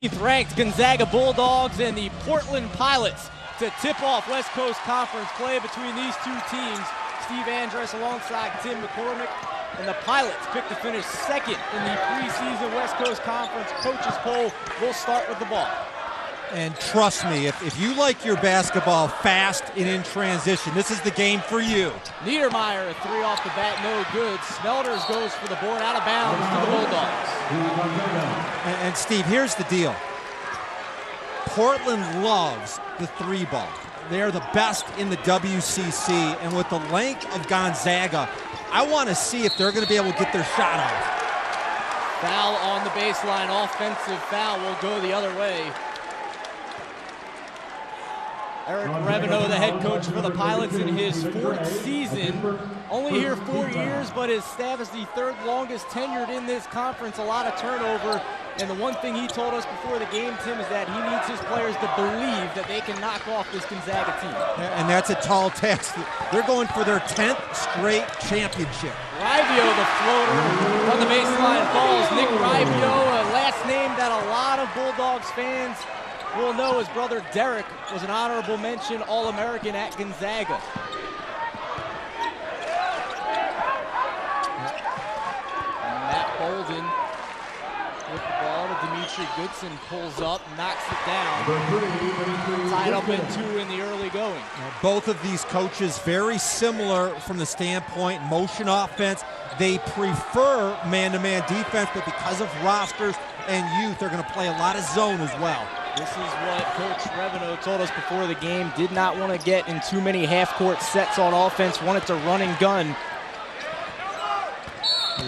Ranked Gonzaga Bulldogs and the Portland Pilots to tip off West Coast Conference play between these two teams. Steve Andrus alongside Tim McCormick, and the Pilots picked to finish second in the preseason West Coast Conference coaches poll. We'll start with the ball. And trust me, if you like your basketball fast and in transition, this is the game for you. Niedermeyer, a three off the bat, no good. Smelders goes for the board, out of bounds to the Bulldogs. And Steve, here's the deal. Portland loves the three ball. They're the best in the WCC, and with the length of Gonzaga, I want to see if they're going to be able to get their shot off. Foul on the baseline, offensive foul will go the other way. Eric Reveneau, the head coach for the Pilots in his fourth season. Only here 4 years, but his staff is the third longest tenured in this conference. A lot of turnover. And the one thing he told us before the game, Tim, is that he needs his players to believe that they can knock off this Gonzaga team. And that's a tall task. They're going for their 10th straight championship. Rivio, the floater, on the baseline falls. Nick Rivio, a last name that a lot of Bulldogs fans will know. His brother Derek was an honorable mention All-American at Gonzaga. And Matt Bolden with the ball to Dimitri Goodson, pulls up, knocks it down. Tied up in two in the early going. Both of these coaches very similar from the standpoint motion offense. They prefer man-to-man defense, but because of rosters and youth, they're going to play a lot of zone as well. This is what Coach Reveneau told us before the game. Did not want to get in too many half-court sets on offense. Wanted to run and gun.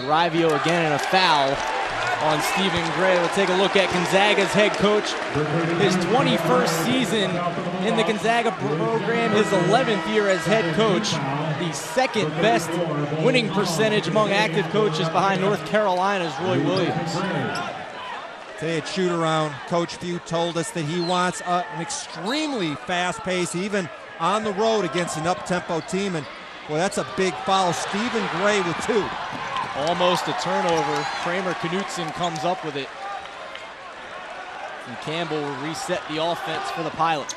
Rivio again in a foul on Stephen Gray. We'll take a look at Gonzaga's head coach. His 21st season in the Gonzaga program, his 11th year as head coach. The second best winning percentage among active coaches behind North Carolina's Roy Williams. Today at shoot-around, Coach Few told us that he wants an extremely fast pace, even on the road against an up-tempo team. And, boy, that's a big foul. Stephen Gray with two. Almost a turnover. Kramer Knutson comes up with it. And Campbell will reset the offense for the Pilots.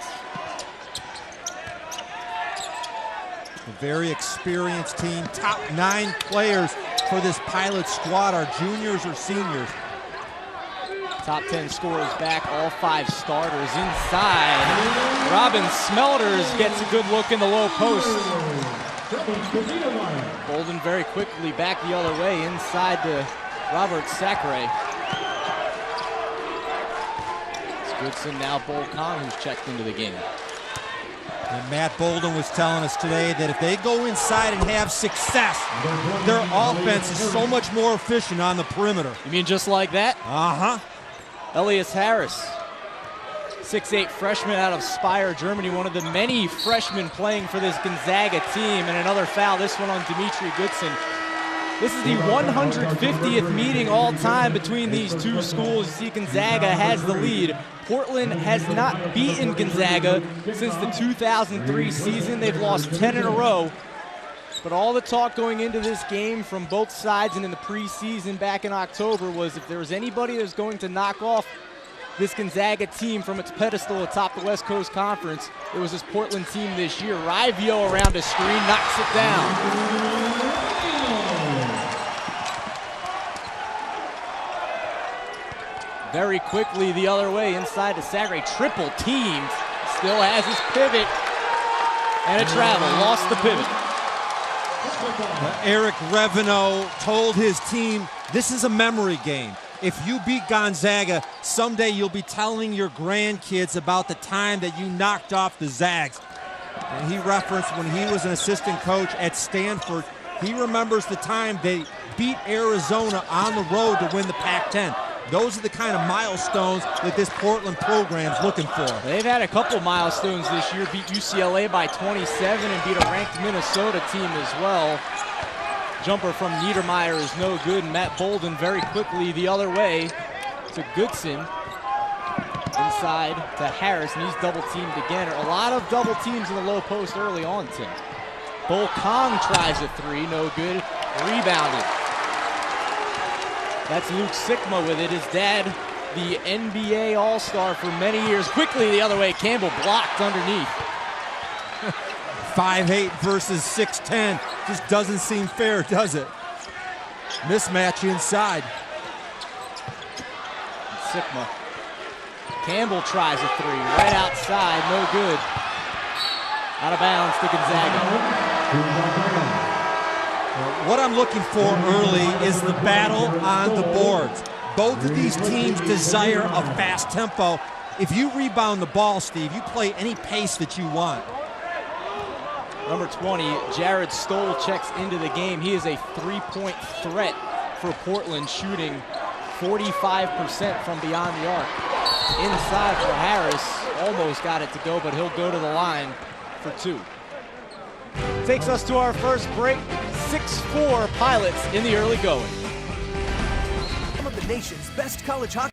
A very experienced team. Top 9 players for this Pilot squad are juniors or seniors. Top 10 scorers back, all 5 starters inside. Robin Smelders gets a good look in the low post. Bolden very quickly back the other way inside to Robert Sacre. It's Goodson, now Bolden, who's checked into the game. And Matt Bolden was telling us today that if they go inside and have success, their offense is so much more efficient on the perimeter. You mean just like that? Uh-huh. Elias Harris, 6'8" freshman out of Speyer, Germany, one of the many freshmen playing for this Gonzaga team. And another foul, this one on Dimitri Goodson. This is the 150th meeting all time between these two schools. You see Gonzaga has the lead. Portland has not beaten Gonzaga since the 2003 season. They've lost 10 in a row. But all the talk going into this game from both sides and in the preseason back in October was if there was anybody that was going to knock off this Gonzaga team from its pedestal atop the West Coast Conference, it was this Portland team this year. Rivio around a screen, knocks it down. Very quickly the other way inside to Sacre, triple teamed. Still has his pivot and a travel, lost the pivot. Eric Reveneau told his team, this is a memory game. If you beat Gonzaga, someday you'll be telling your grandkids about the time that you knocked off the Zags. And he referenced when he was an assistant coach at Stanford, he remembers the time they beat Arizona on the road to win the Pac-10. Those are the kind of milestones that this Portland program's looking for. They've had a couple milestones this year, beat UCLA by 27 and beat a ranked Minnesota team as well. Jumper from Niedermeyer is no good, and Matt Bolden very quickly the other way to Goodson. Inside to Harris, and he's double teamed again. A lot of double teams in the low post early on, Tim. Bolden tries a three, no good, rebounded. That's Luke Sikma with it. His dad the NBA All-Star for many years. Quickly the other way, Campbell blocked underneath. 5'8" versus 6'10". Just doesn't seem fair, does it? Mismatch inside. Sikma. Campbell tries a three, right outside, no good. Out of bounds to Gonzaga. What I'm looking for early is the battle on the boards. Both of these teams desire a fast tempo. If you rebound the ball, Steve, you play any pace that you want. Number 20, Jared Stoll checks into the game. He is a three-point threat for Portland, shooting 45% from beyond the arc. Inside for Harris, almost got it to go, but he'll go to the line for two. Takes us to our first break. 6-4 Pilots in the early going. Some of the nation's best college hockey.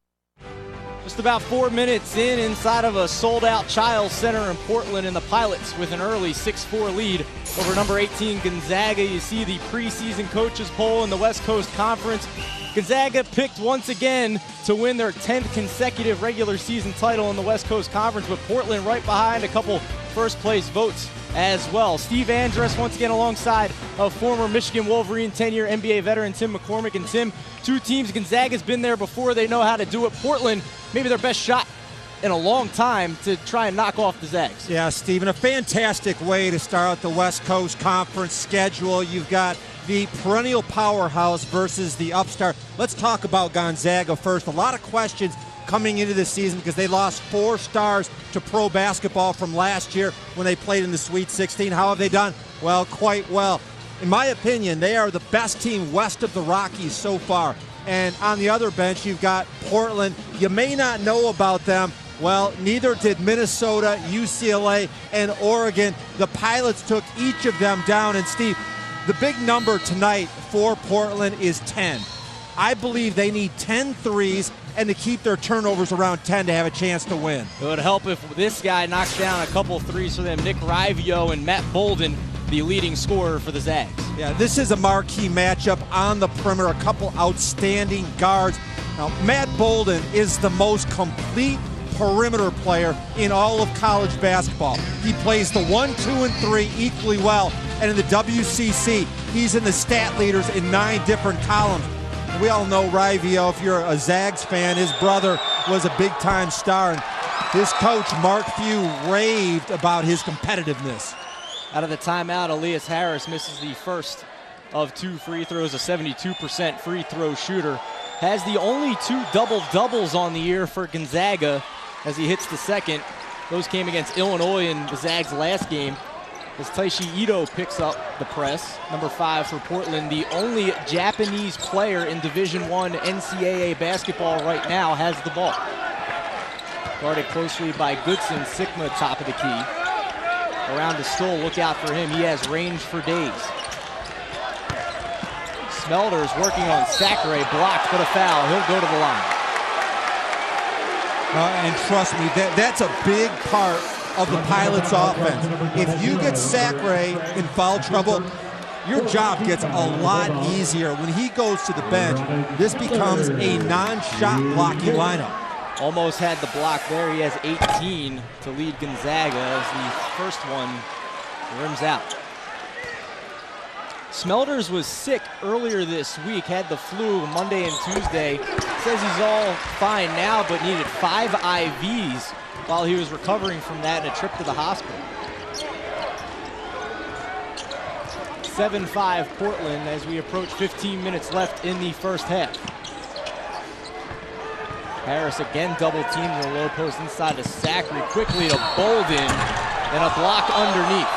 Just about 4 minutes inside of a sold-out Chiles Center in Portland, and the Pilots with an early 6-4 lead over number 18 Gonzaga. You see the preseason coaches poll in the West Coast Conference. Gonzaga picked once again to win their 10th consecutive regular season title in the West Coast Conference, with Portland right behind, a couple first place votes as well. Steve Andrus once again alongside of former Michigan Wolverine 10-year NBA veteran Tim McCormick. And Tim, two teams, Gonzaga's been there before, they know how to do it. Portland, maybe their best shot in a long time to try and knock off the Zags. Yeah, Stephen, a fantastic way to start out the West Coast Conference schedule. You've got the perennial powerhouse versus the upstart. Let's talk about Gonzaga first. A lot of questions coming into this season because they lost 4 stars to pro basketball from last year when they played in the Sweet 16. How have they done? Well, quite well. In my opinion, they are the best team west of the Rockies so far. And on the other bench, you've got Portland. You may not know about them. Well, neither did Minnesota, UCLA, and Oregon. The Pilots took each of them down. And Steve, the big number tonight for Portland is 10. I believe they need 10 threes and to keep their turnovers around 10 to have a chance to win. It would help if this guy knocks down a couple threes for them. Nick Rivio and Matt Bolden, the leading scorer for the Zags. Yeah, this is a marquee matchup on the perimeter. A couple outstanding guards. Now, Matt Bolden is the most complete perimeter player in all of college basketball. He plays the 1, 2, and 3 equally well. And in the WCC, he's in the stat leaders in 9 different columns. We all know Rivio, if you're a Zags fan, his brother was a big-time star. And his coach, Mark Few, raved about his competitiveness. Out of the timeout, Elias Harris misses the first of 2 free throws, a 72% free throw shooter. Has the only 2 double-doubles on the year for Gonzaga as he hits the second. Those came against Illinois in the Zags' last game. As Taishi Ito picks up the press, number 5 for Portland, the only Japanese player in Division I NCAA basketball right now, has the ball. Guarded closely by Goodson, Sikma top of the key. Around to Stoll, look out for him, he has range for days. Smelters working on Sacre, blocked but a foul, he'll go to the line. And trust me, that's a big part of the Pilots' offense. If you get Sacre in foul trouble, your job gets a lot easier. When he goes to the bench, this becomes a non-shot blocking lineup. Almost had the block there. He has 18 to lead Gonzaga as the first one rims out. Smelters was sick earlier this week, had the flu Monday and Tuesday. Says he's all fine now, but needed 5 IVs while he was recovering from that and a trip to the hospital. 7-5 Portland as we approach 15 minutes left in the first half. Harris again double teamed in the low post inside to Sacre, quickly to Bolden, and a block underneath.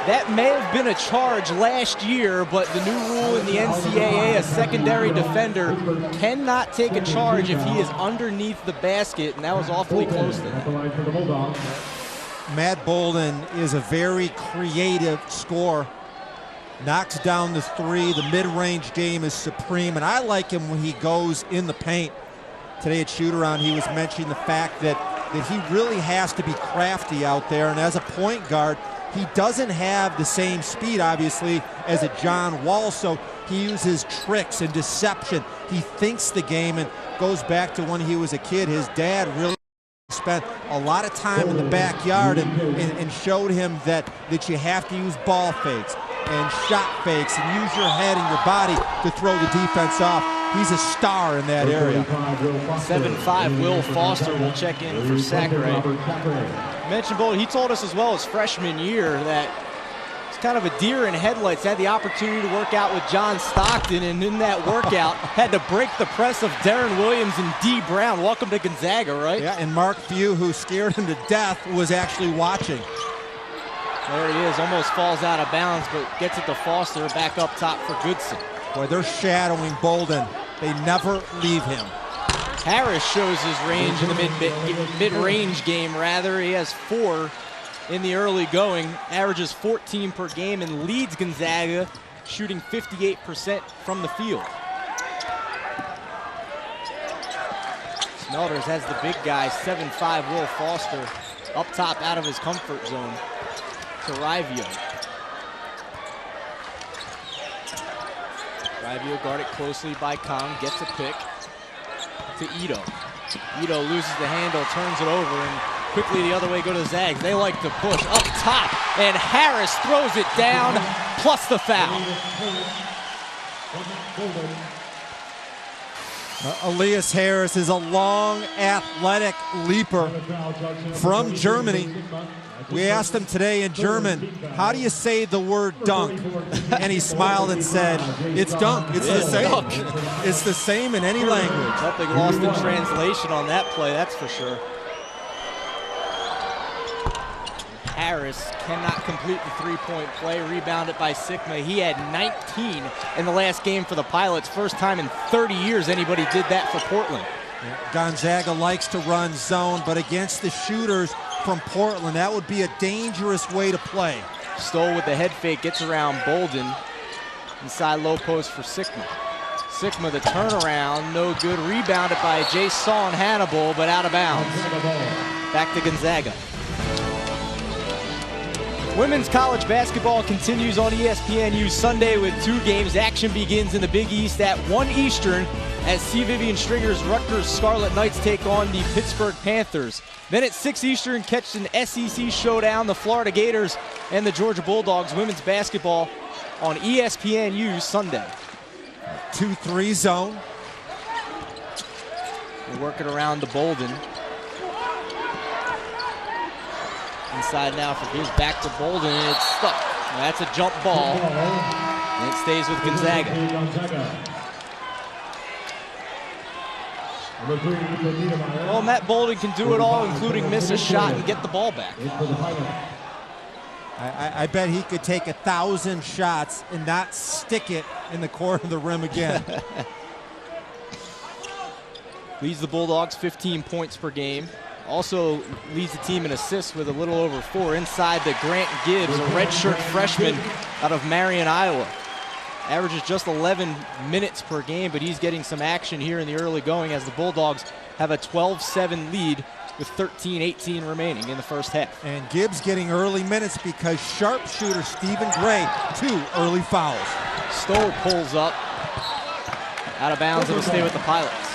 That may have been a charge last year, but the new rule in the NCAA, a secondary defender cannot take a charge if he is underneath the basket, and that was awfully close to that. Matt Bolden is a very creative scorer. Knocks down the 3, the mid-range game is supreme, and I like him when he goes in the paint. Today at shoot-around, he was mentioning the fact that he really has to be crafty out there, and as a point guard, He doesn't have the same speed, obviously, as a John Wall, so he uses tricks and deception. He thinks the game and goes back to when he was a kid. His dad really spent a lot of time in the backyard and showed him that you have to use ball fakes and shot fakes and use your head and your body to throw the defense off. He's a star in that area. 7'5" Will Foster will check in for Sakurai. Mentioned Bold, he told us as well his freshman year that it's kind of a deer in headlights. Had the opportunity to work out with John Stockton, and in that workout had to break the press of Darren Williams and D. Brown. Welcome to Gonzaga, right? Yeah, and Mark Few, who scared him to death, was actually watching. There he is, almost falls out of bounds, but gets it to Foster, back up top for Goodson. Boy, they're shadowing Bolden. They never leave him. Harris shows his range in the mid-range game, rather. He has 4 in the early going, averages 14 per game, and leads Gonzaga, shooting 58% from the field. Smelders has the big guy, 7'5" Will Foster, up top out of his comfort zone to Rivio. Rivio guarded closely by Kong, gets a pick to Ito. Ito loses the handle, turns it over, and quickly the other way go to the Zags. They like to push up top, and Harris throws it down, plus the foul. Elias Harris is a long, athletic leaper from Germany. We asked him today in German, how do you say the word dunk? And he smiled and said, it's dunk. It's the same. Dunk. It's the same in any language. Nothing lost in translation on that play, that's for sure. Harris cannot complete the three-point play, rebounded by Sikma. He had 19 in the last game for the Pilots. First time in 30 years anybody did that for Portland. Gonzaga likes to run zone, but against the shooters from Portland, that would be a dangerous way to play. Stoll with the head fake, gets around Bolden. Inside low post for Sikma. Sikma, the turnaround, no good. Rebounded by Jason Hannibal, but out of bounds. Back to Gonzaga. Women's college basketball continues on ESPNU Sunday with 2 games. Action begins in the Big East at 1 Eastern as C. Vivian Stringer's Rutgers Scarlet Knights take on the Pittsburgh Panthers. Then at 6 Eastern, catch an SEC showdown, the Florida Gators and the Georgia Bulldogs. Women's basketball on ESPNU Sunday. 2-3 zone. They're working around the Bolden. Inside now for Gibbs, back to Bolden, and it's stuck. That's a jump ball, and it stays with Gonzaga. Well, Matt Bolden can do it all, including miss a shot and get the ball back. I bet he could take 1,000 shots and not stick it in the corner of the rim again. Leads the Bulldogs 15 points per game. Also leads the team in assists with a little over 4. Inside the Grant Gibbs, a redshirt freshman out of Marion, Iowa. Averages just 11 minutes per game, but he's getting some action here in the early going as the Bulldogs have a 12-7 lead with 13-18 remaining in the first half. And Gibbs getting early minutes because sharpshooter Stephen Gray, 2 early fouls. Stoll pulls up, out of bounds, it'll stay with the Pilots.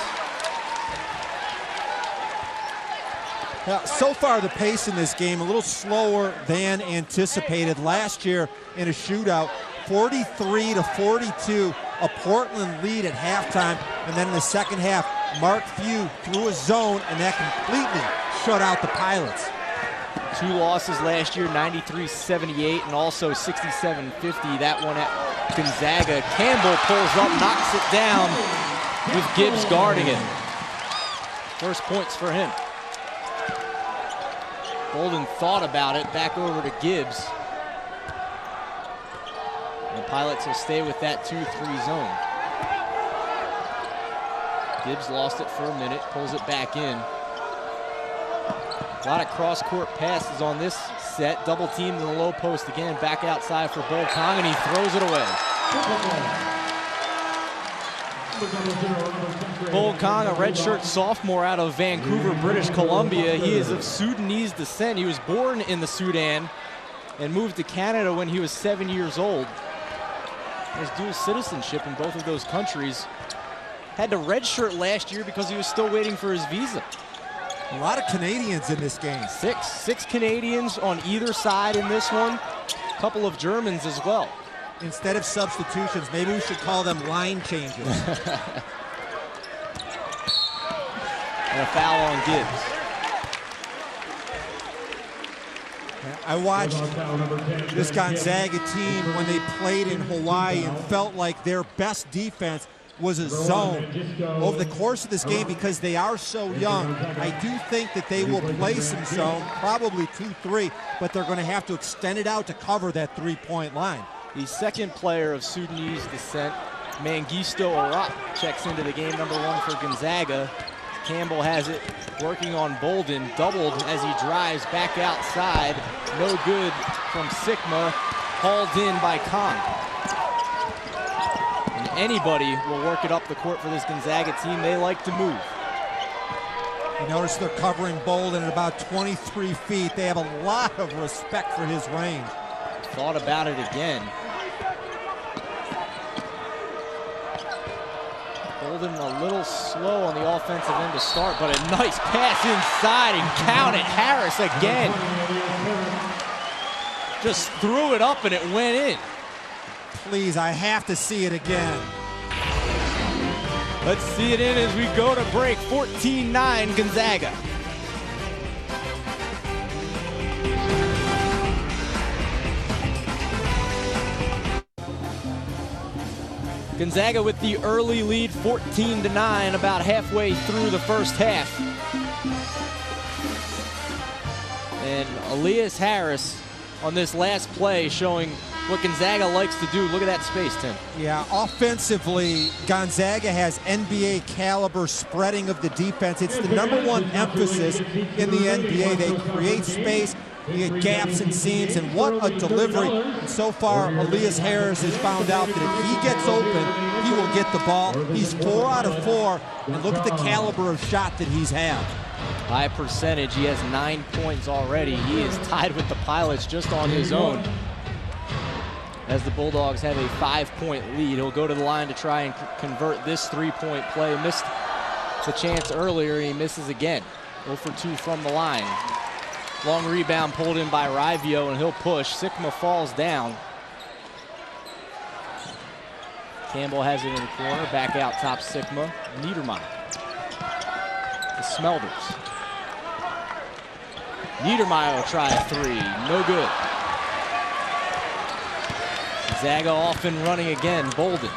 So far, the pace in this game a little slower than anticipated. Last year in a shootout, 43-42, a Portland lead at halftime, and then in the second half, Mark Few threw a zone, and that completely shut out the Pilots. 2 losses last year, 93-78 and also 67-50. That one at Gonzaga. Campbell pulls up, knocks it down with Gibbs guarding it. First points for him. Bolden thought about it, back over to Gibbs. The Pilots will stay with that 2-3 zone. Gibbs lost it for a minute, pulls it back in. A lot of cross-court passes on this set. Double teamed in the low post again, back outside for Bull Kong, and he throws it away. Bull Kong, a redshirt sophomore out of Vancouver, British Columbia. He is of Sudanese descent. He was born in the Sudan and moved to Canada when he was 7 years old. He has dual citizenship in both of those countries. Had to redshirt last year because he was still waiting for his visa. A lot of Canadians in this game. Six Canadians on either side in this one. A couple of Germans as well. Instead of substitutions, maybe we should call them line changes. And a foul on Gibbs. I watched this Gonzaga team when they played in Hawaii and felt like their best defense was a zone. Over the course of this game, because they are so young, I do think that they will play some zone, probably 2-3, but they're going to have to extend it out to cover that three-point line. The second player of Sudanese descent, Mengistu Arap, checks into the game, number 1 for Gonzaga. Campbell has it, working on Bolden, doubled as he drives back outside. No good from Sikma, hauled in by Khan. And anybody will work it up the court for this Gonzaga team. They like to move. You notice they're covering Bolden at about 23 feet. They have a lot of respect for his range. Thought about it again. Bolden a little slow on the offensive end to start, but a nice pass inside, and count it. Harris again. Just threw it up and it went in. Please, I have to see it again. Let's see it in as we go to break. 14-9 Gonzaga. Gonzaga with the early lead, 14-9, about halfway through the first half. And Elias Harris on this last play showing what Gonzaga likes to do. Look at that space, Tim. Yeah, offensively, Gonzaga has NBA caliber spreading of the defense. It's the #1 emphasis in the NBA. They create space. You get gaps and seams, and what a delivery. And so far, Elias Harris has found out that if he gets open, he will get the ball. He's 4 out of 4, and look at the caliber of shot that he's had. High percentage, he has 9 points already. He is tied with the Pilots just on his own. As the Bulldogs have a 5-point lead, he'll go to the line to try and convert this 3-point play. Missed the chance earlier, and he misses again. 0 for 2 from the line. Long rebound pulled in by Rivio, and he'll push. Sikma falls down. Campbell has it in the corner. Back out top Sikma. Niedermeyer. The Smelders. Niedermeyer will try a 3. No good. Gonzaga off and running again. Bolden.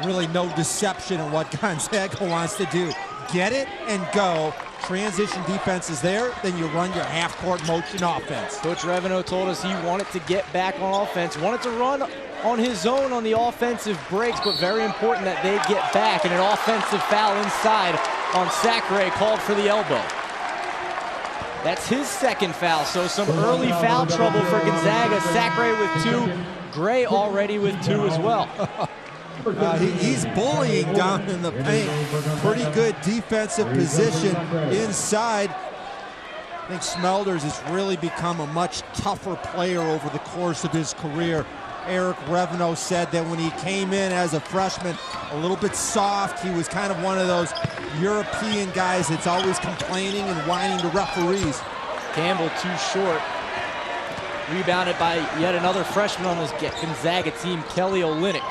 Really no deception in what Gonzaga wants to do. Get it and go. Transition defense is there, then you run your half-court motion offense. Coach Reveno told us he wanted to get back on offense, wanted to run on his own on the offensive breaks, but very important that they get back, and an offensive foul inside on Sacre called for the elbow. That's his second foul, so some early foul trouble for Gonzaga. Sacre with 2, Gray already with 2 as well. He's bullying down in the paint. Pretty good defensive position inside. I think Smelders has really become a much tougher player over the course of his career. Eric Reveno said that when he came in as a freshman, a little bit soft. He was kind of one of those European guys that's always complaining and whining to referees. Campbell too short. Rebounded by yet another freshman on this Gonzaga team, Kelly Olynyk.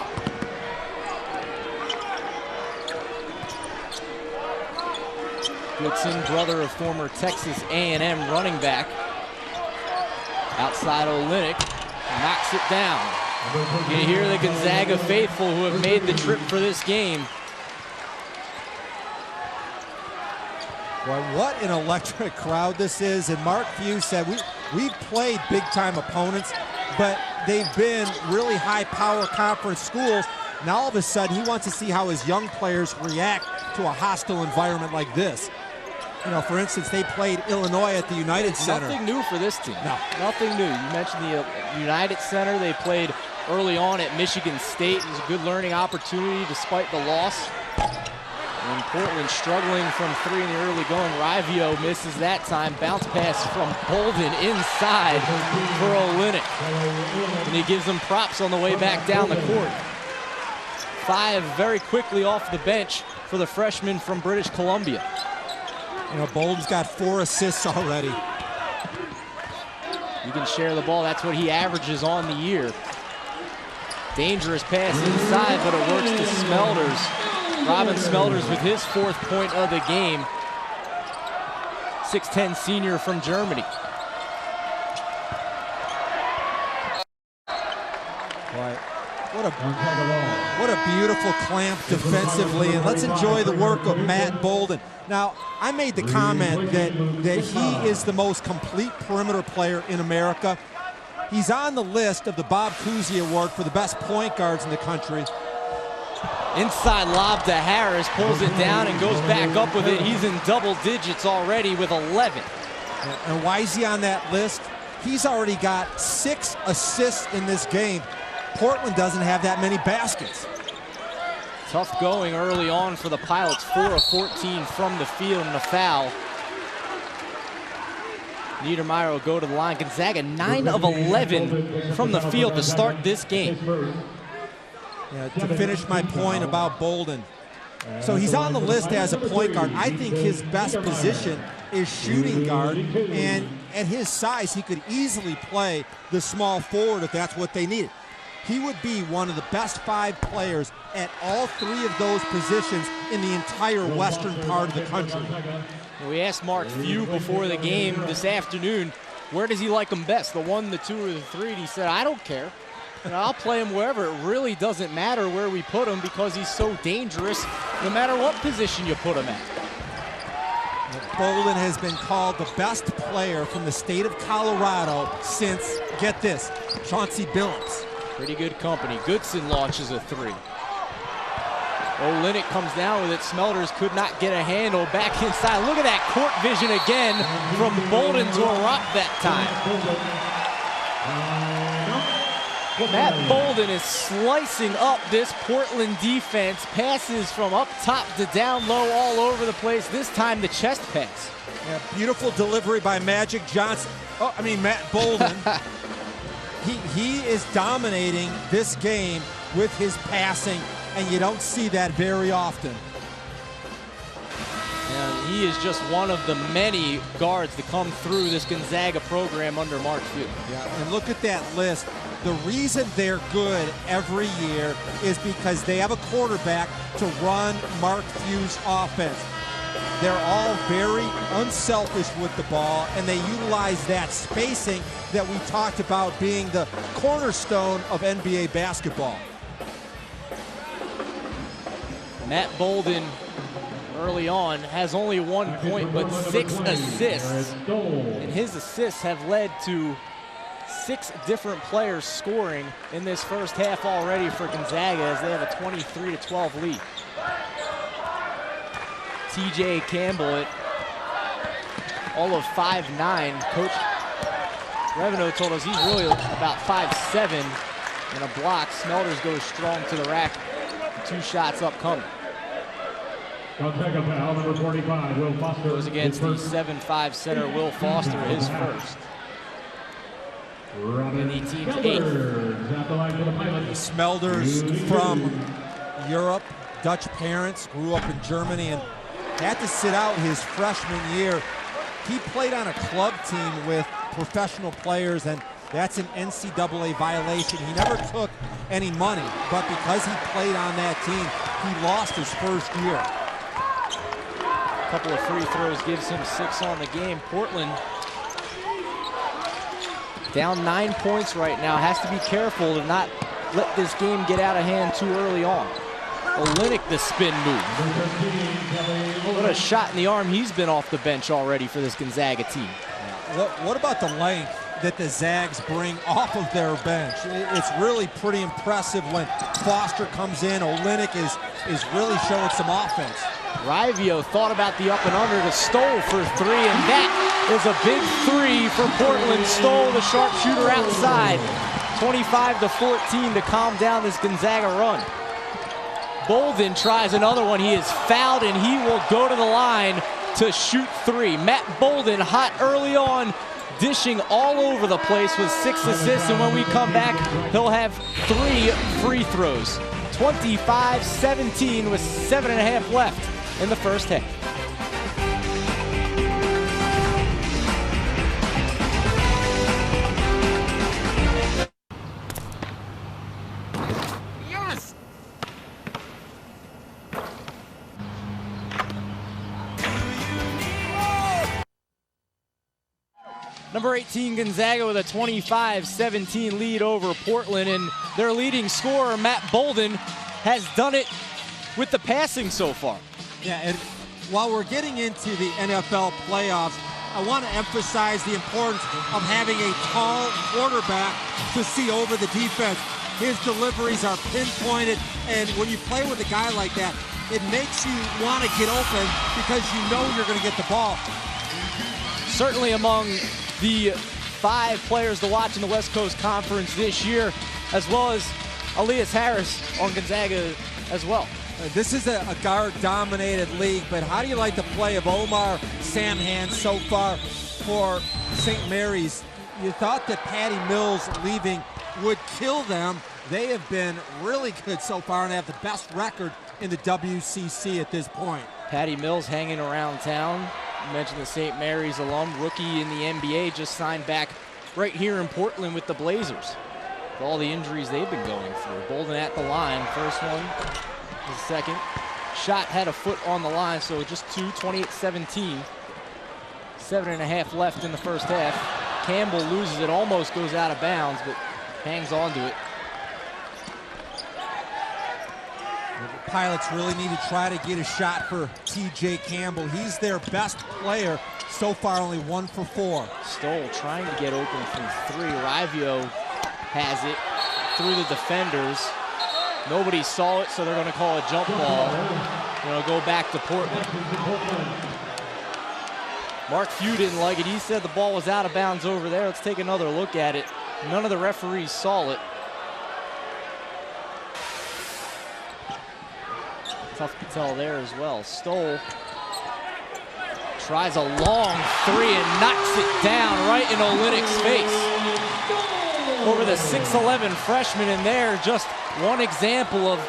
Goodson, brother of former Texas A&M running back. Outside Olynyk, knocks it down. You can hear the Gonzaga faithful who have made the trip for this game. Well, what an electric crowd this is. And Mark Few said, we've played big-time opponents, but they've been really high-power conference schools. Now all of a sudden, he wants to see how his young players react to a hostile environment like this. You know, for instance, they played Illinois at the United Center. Nothing new for this team. No. Nothing new. You mentioned the United Center. They played early on at Michigan State. It was a good learning opportunity despite the loss. And Portland struggling from three in the early going. Rivio misses that time. Bounce pass from Bolden inside for Olynyk. And he gives them props on the way back down the court. 5 very quickly off the bench for the freshman from British Columbia. You know, Bolden's got 4 assists already. You can share the ball. That's what he averages on the year. Dangerous pass inside, but it works to Smelders. Robin Smelders with his 4th point of the game. 6'10" senior from Germany. Right. What a beautiful clamp defensively, and let's enjoy the work of Matt Bolden. Now, I made the comment that he is the most complete perimeter player in America. He's on the list of the Bob Cousy Award for the best point guards in the country. Inside lob to Harris, pulls it down and goes back up with it. He's in double digits already with 11. And why is he on that list? He's already got 6 assists in this game. Portland doesn't have that many baskets. Tough going early on for the Pilots. 4 of 14 from the field and a foul. Niedermeyer will go to the line. Gonzaga 9 of 11 from the field to start this game. Yeah, to finish my point about Bolden. So he's on the list as a point guard. I think his best position is shooting guard, and at his size, he could easily play the small forward if that's what they needed. He would be one of the best 5 players at all 3 of those positions in the entire western part of the country. We asked Mark Few before the game this afternoon, where does he like him best, the 1, the 2, or the 3? And he said, I don't care. You know, I'll play him wherever. It really doesn't matter where we put him because he's so dangerous no matter what position you put him at. Bolden has been called the best player from the state of Colorado since, get this, Chauncey Billups. Pretty good company. Goodson launches a 3. Olynyk comes down with it. Smelders could not get a handle. Back inside. Look at that court vision again from Bolden to a rock that time. Matt Bolden is slicing up this Portland defense. Passes from up top to down low all over the place. This time the chest pass. Yeah, beautiful delivery by Magic Johnson. Matt Bolden. He is dominating this game with his passing, and you don't see that very often. And he is just one of the many guards to come through this Gonzaga program under Mark Few. Yeah, and look at that list. The reason they're good every year is because they have a quarterback to run Mark Few's offense. They're all very unselfish with the ball, and they utilize that spacing that we talked about being the cornerstone of NBA basketball. Matt Bolden early on has only 1 point but 6 assists, and his assists have led to 6 different players scoring in this first half already for Gonzaga as they have a 23-12 lead. TJ Campbell at all of 5'9". Coach Reveno told us he's really about 5'7", and a block. Smelders goes strong to the rack. 2 shots upcoming. Gonzaga foul number 45, Will Foster. Goes against the 7'5" center, Will Foster, his first. And the team's 8th. Smelders from Europe, Dutch parents, grew up in Germany, and had to sit out his freshman year. He played on a club team with professional players, and that's an NCAA violation. He never took any money, but because he played on that team, he lost his first year. A couple of free throws gives him 6 on the game. Portland down 9 points right now. Has to be careful to not let this game get out of hand too early on. Olynyk, the spin move. What a shot in the arm. He's been off the bench already for this Gonzaga team. What about the length that the Zags bring off of their bench? It's really pretty impressive when Foster comes in. Olynyk is really showing some offense. Rivio thought about the up and under to Stoll for 3, and that is a big 3 for Portland. Stoll, the sharpshooter outside. 25-14 to calm down this Gonzaga run. Bolden tries another one. He is fouled, and he will go to the line to shoot three. Matt Bolden, hot early on, dishing all over the place with 6 assists, and when we come back, he'll have 3 free throws. 25-17 with 7.5 left in the first half. Number 18, Gonzaga, with a 25-17 lead over Portland, and their leading scorer, Matt Bolden, has done it with the passing so far. Yeah, and while we're getting into the NFL playoffs, I want to emphasize the importance of having a tall quarterback to see over the defense. His deliveries are pinpointed, and when you play with a guy like that, it makes you want to get open because you know you're going to get the ball. Certainly among the 5 players to watch in the West Coast Conference this year, as well as Elias Harris on Gonzaga as well. This is a guard-dominated league, but how do you like the play of Omar Samhan so far for St. Mary's? You thought that Patty Mills leaving would kill them. They have been really good so far and have the best record in the WCC at this point. Patty Mills hanging around town. You mentioned the St. Mary's alum, rookie in the NBA, just signed back right here in Portland with the Blazers. With all the injuries they've been going through. Bolden at the line, first one, the second. Shot had a foot on the line, so just 2, 28-17. 7.5 left in the first half. Campbell loses it, almost goes out of bounds, but hangs on to it. The Pilots really need to try to get a shot for T.J. Campbell. He's their best player. So far, only 1 for 4. Stoll trying to get open from 3. Rivio has it through the defenders. Nobody saw it, so they're going to call a jump ball. It'll go back to Portland. Mark Few didn't like it. He said the ball was out of bounds over there. Let's take another look at it. None of the referees saw it. Tough to tell there as well. Stoll tries a long 3 and knocks it down right in Olynyk's face. Over the 6'11 freshman in there, just one example of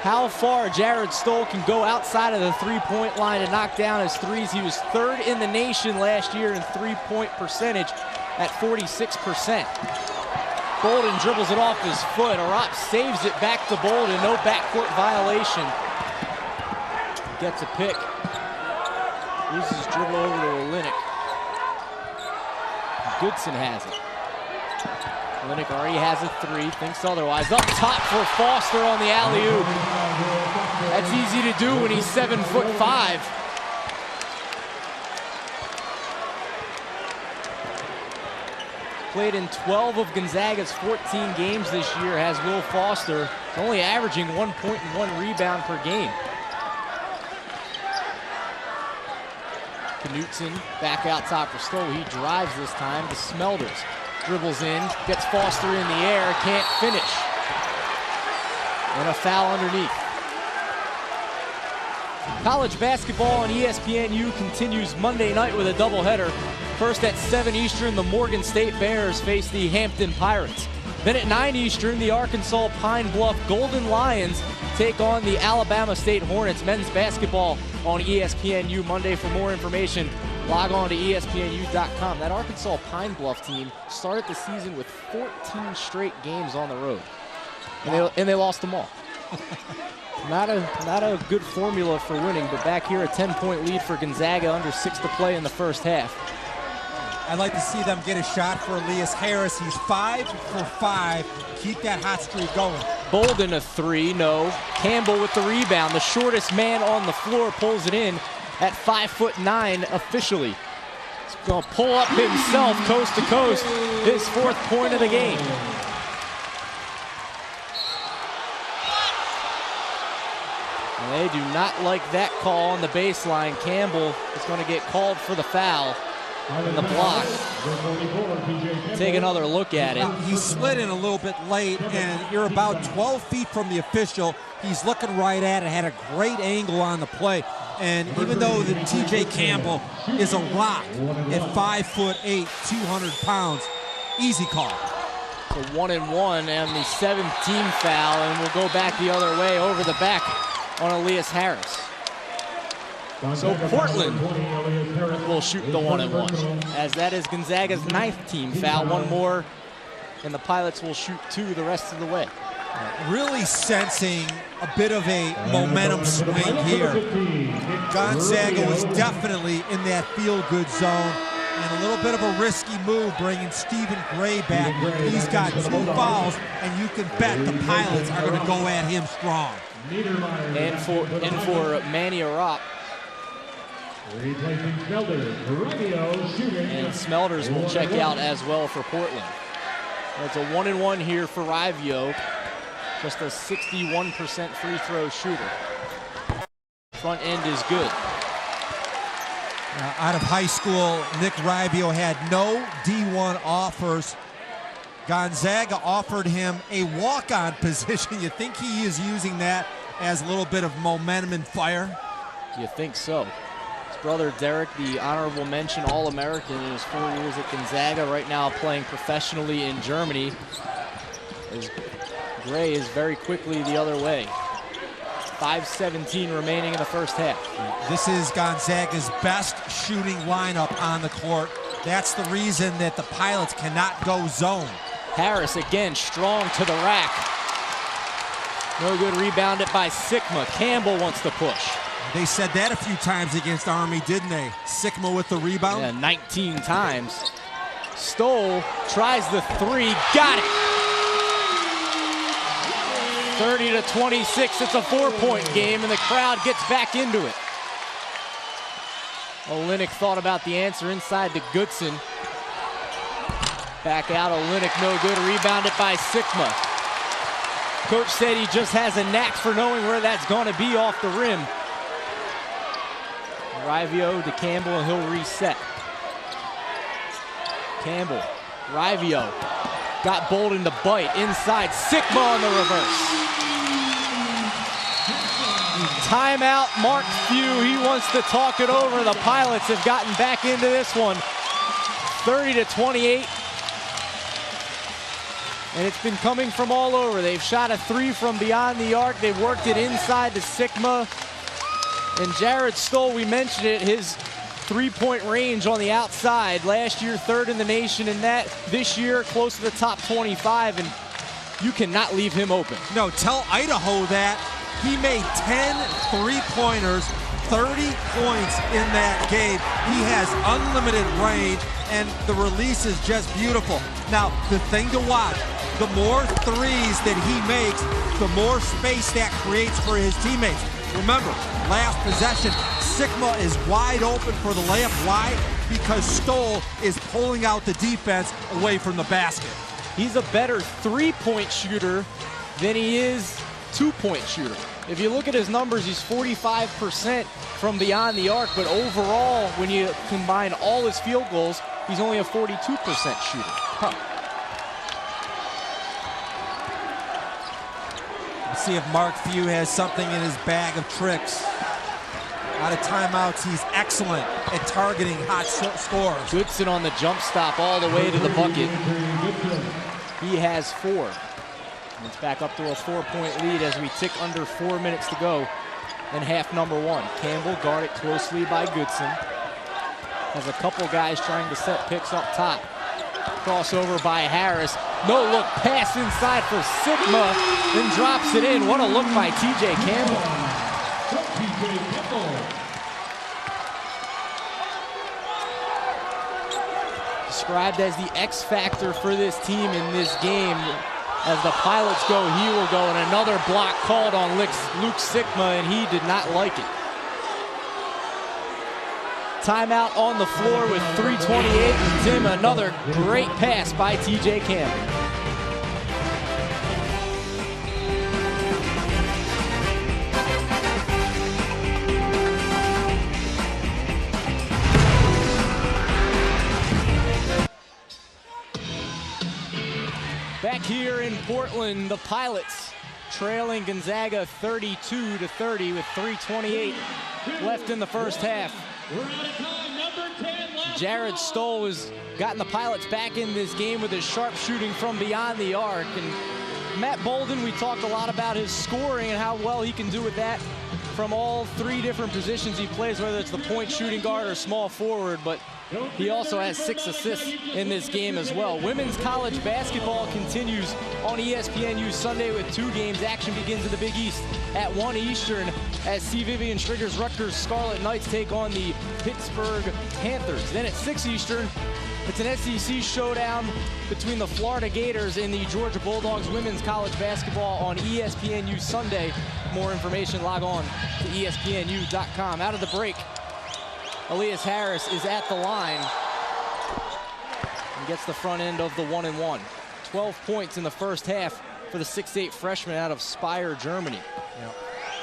how far Jared Stoll can go outside of the three-point line to knock down his threes. He was 3rd in the nation last year in three-point percentage at 46%. Bolden dribbles it off his foot. Arap saves it back to Bolden. No backcourt violation. Gets a pick. Loses his dribble over to Olynyk. Goodson has it. Olynyk already has a 3, thinks otherwise. Up top for Foster on the alley-oop. That's easy to do when he's 7'5". Played in 12 of Gonzaga's 14 games this year, has Will Foster. He's only averaging 1 point and 1 rebound per game. Knutson back out top for Stoll. He drives this time to Smelders. Dribbles in, gets Foster in the air, can't finish. And a foul underneath. College basketball on ESPNU continues Monday night with a doubleheader. First at 7 Eastern, the Morgan State Bears face the Hampton Pirates. Then at 9 Eastern, the Arkansas Pine Bluff Golden Lions take on the Alabama State Hornets. Men's basketball on ESPNU Monday. For more information, log on to ESPNU.com. That Arkansas Pine Bluff team started the season with 14 straight games on the road, and they lost them all. Not a good formula for winning, but back here a 10-point lead for Gonzaga, under 6 to play in the first half. I'd like to see them get a shot for Elias Harris. He's 5 for 5. Keep that hot streak going. Bolden a 3, no. Campbell with the rebound. The shortest man on the floor pulls it in at 5'9" officially. He's going to pull up himself coast to coast. His 4th point of the game. And they do not like that call on the baseline. Campbell is going to get called for the foul. in the block. Take another look at it. He slid in a little bit late, and you're about 12 feet from the official. He's looking right at it, had a great angle on the play. And even though the TJ Campbell is a rock at 5'8", 200 pounds, easy call. So 1-1 and the 7th team foul, and we'll go back the other way over the back on Elias Harris. So Portland will shoot the 1-1, as that is Gonzaga's 9th team foul. One more, and the Pilots will shoot 2 the rest of the way. Really sensing a bit of a momentum swing here. Gonzaga was definitely in that feel-good zone, and a little bit of a risky move bringing Stephen Gray back. He's got 2 fouls, and you can bet the Pilots are going to go at him strong. And for Manny Arop. And Smelders will check out as well for Portland. It's a 1-1 here for Rivio. Just a 61% free throw shooter. Front end is good. Out of high school, Nick Rivio had no D1 offers. Gonzaga offered him a walk-on position. You think he is using that as a little bit of momentum and fire? You think so? His brother Derek, the honorable mention All-American in his 4 years at Gonzaga, right now playing professionally in Germany. Gray is very quickly the other way. 5:17 remaining in the first half. This is Gonzaga's best shooting lineup on the court. That's the reason that the Pilots cannot go zone. Harris again strong to the rack. No good, rebounded by Sikma. Campbell wants to push. They said that a few times against Army, didn't they? Sikma with the rebound. Yeah, 19 times. Stoll tries the 3, got it. 30-26, it's a 4-point game, and the crowd gets back into it. Olynyk thought about the answer inside to Goodson. Back out, Olynyk no good, rebounded by Sikma. Coach said he just has a knack for knowing where that's going to be off the rim. Rivio to Campbell, and he'll reset. Campbell, Rivio, got Bolden to bite inside, Sikma on the reverse. Timeout, Mark Few, he wants to talk it over. The Pilots have gotten back into this one, 30-28. And it's been coming from all over. They've shot a 3 from beyond the arc. They've worked it inside to Sikma. And Jared Stoll, we mentioned it, his 3-point range on the outside. Last year, 3rd in the nation in that. This year, close to the top 25, and you cannot leave him open. No, tell Idaho that. He made 10 3-pointers, 30 points in that game. He has unlimited range, and the release is just beautiful. Now, the thing to watch, the more threes that he makes, the more space that creates for his teammates. Remember, last possession, Sikma is wide open for the layup. Why? Because Stoll is pulling out the defense away from the basket. He's a better 3-point shooter than he is 2-point shooter. If you look at his numbers, he's 45% from beyond the arc, but overall, when you combine all his field goals, he's only a 42% shooter. Huh. Let's see if Mark Few has something in his bag of tricks. Out of timeouts, he's excellent at targeting hot scores. Goodson on the jump stop all the way to the bucket. He has 4. It's back up to a 4-point lead as we tick under 4 minutes to go in half number 1. Campbell guarded closely by Goodson. Has a couple guys trying to set picks up top. Crossover by Harris. No look pass inside for Sikma, then drops it in. What a look by TJ Campbell. Described as the X factor for this team in this game. As the Pilots go, he will go, and another block called on Luke Sikma, and he did not like it. Timeout on the floor with 3:28. Tim, another great pass by TJ Campbell. back here in Portland. The Pilots trailing Gonzaga 32-30 with 3:28 left in the first half. Jared Stoll has gotten the Pilots back in this game with his sharp shooting from beyond the arc. And Matt Bolden, we talked a lot about his scoring and how well he can do with that from all three different positions he plays, whether it's the point shooting guard or small forward, but he also has 6 assists in this game as well. Women's college basketball continues on ESPNU Sunday with 2 games. Action begins in the Big East at 1 Eastern as C. Vivian Strigger's Rutgers Scarlet Knights take on the Pittsburgh Panthers. Then at 6 Eastern, it's an SEC showdown between the Florida Gators and the Georgia Bulldogs. Women's college basketball on ESPNU Sunday. More information, log on to ESPNU.com. Out of the break, Elias Harris is at the line and gets the front end of the 1-and-1. 12 points in the first half for the 6'8" freshman out of Speyer, Germany. Yeah.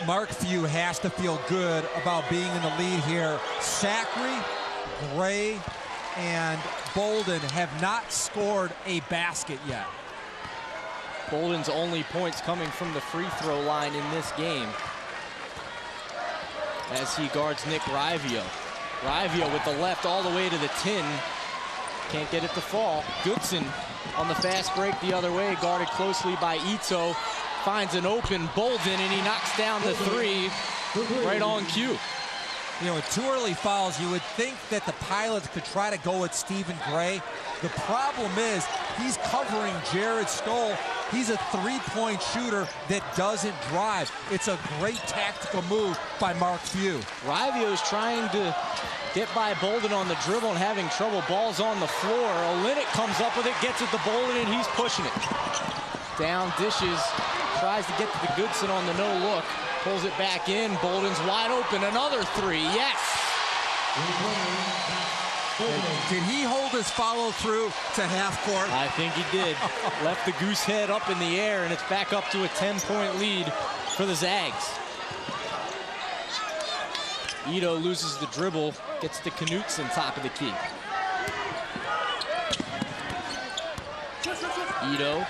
Mark Few has to feel good about being in the lead here. Zachary, Gray, and Bolden have not scored a basket yet. Bolden's only points coming from the free throw line in this game as he guards Nick Rivio. Rivio with the left all the way to the tin. Can't get it to fall. Goodson on the fast break the other way, guarded closely by Ito. Finds an open Bolden, and he knocks down the 3 right on cue. You know, with 2 early fouls, you would think that the Pilots could try to go at Stephen Gray. The problem is he's covering Jared Stoll. He's a 3-point shooter that doesn't drive. It's a great tactical move by Mark Few. Rivio's trying to get by Bolden on the dribble and having trouble. Ball's on the floor. Olynyk comes up with it, gets it to Bolden, and he's pushing it. Down dishes, tries to get to the Goodson on the no-look. Pulls it back in. Bolden's wide open. Another 3. Yes! Did he hold his follow-through to half court? I think he did. Left the goose head up in the air, and it's back up to a 10-point lead for the Zags. Ito loses the dribble, gets to Knutson, top of the key. Ito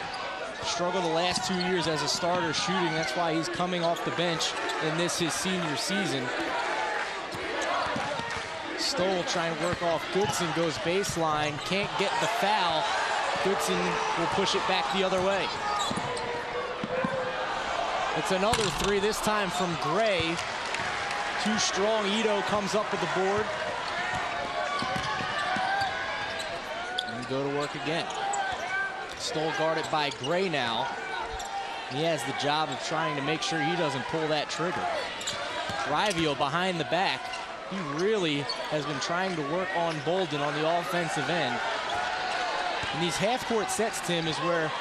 struggled the last 2 years as a starter shooting. That's why he's coming off the bench in this, his senior season. Stoll trying to work off Goodson, goes baseline, can't get the foul. Goodson will push it back the other way. It's another 3, this time from Gray. Too strong. Ito comes up with the board. And go to work again. Stoll guarded by Gray now. He has the job of trying to make sure he doesn't pull that trigger. Rivio behind the back. He really has been trying to work on Bolden on the offensive end. And these half-court sets, Tim, is where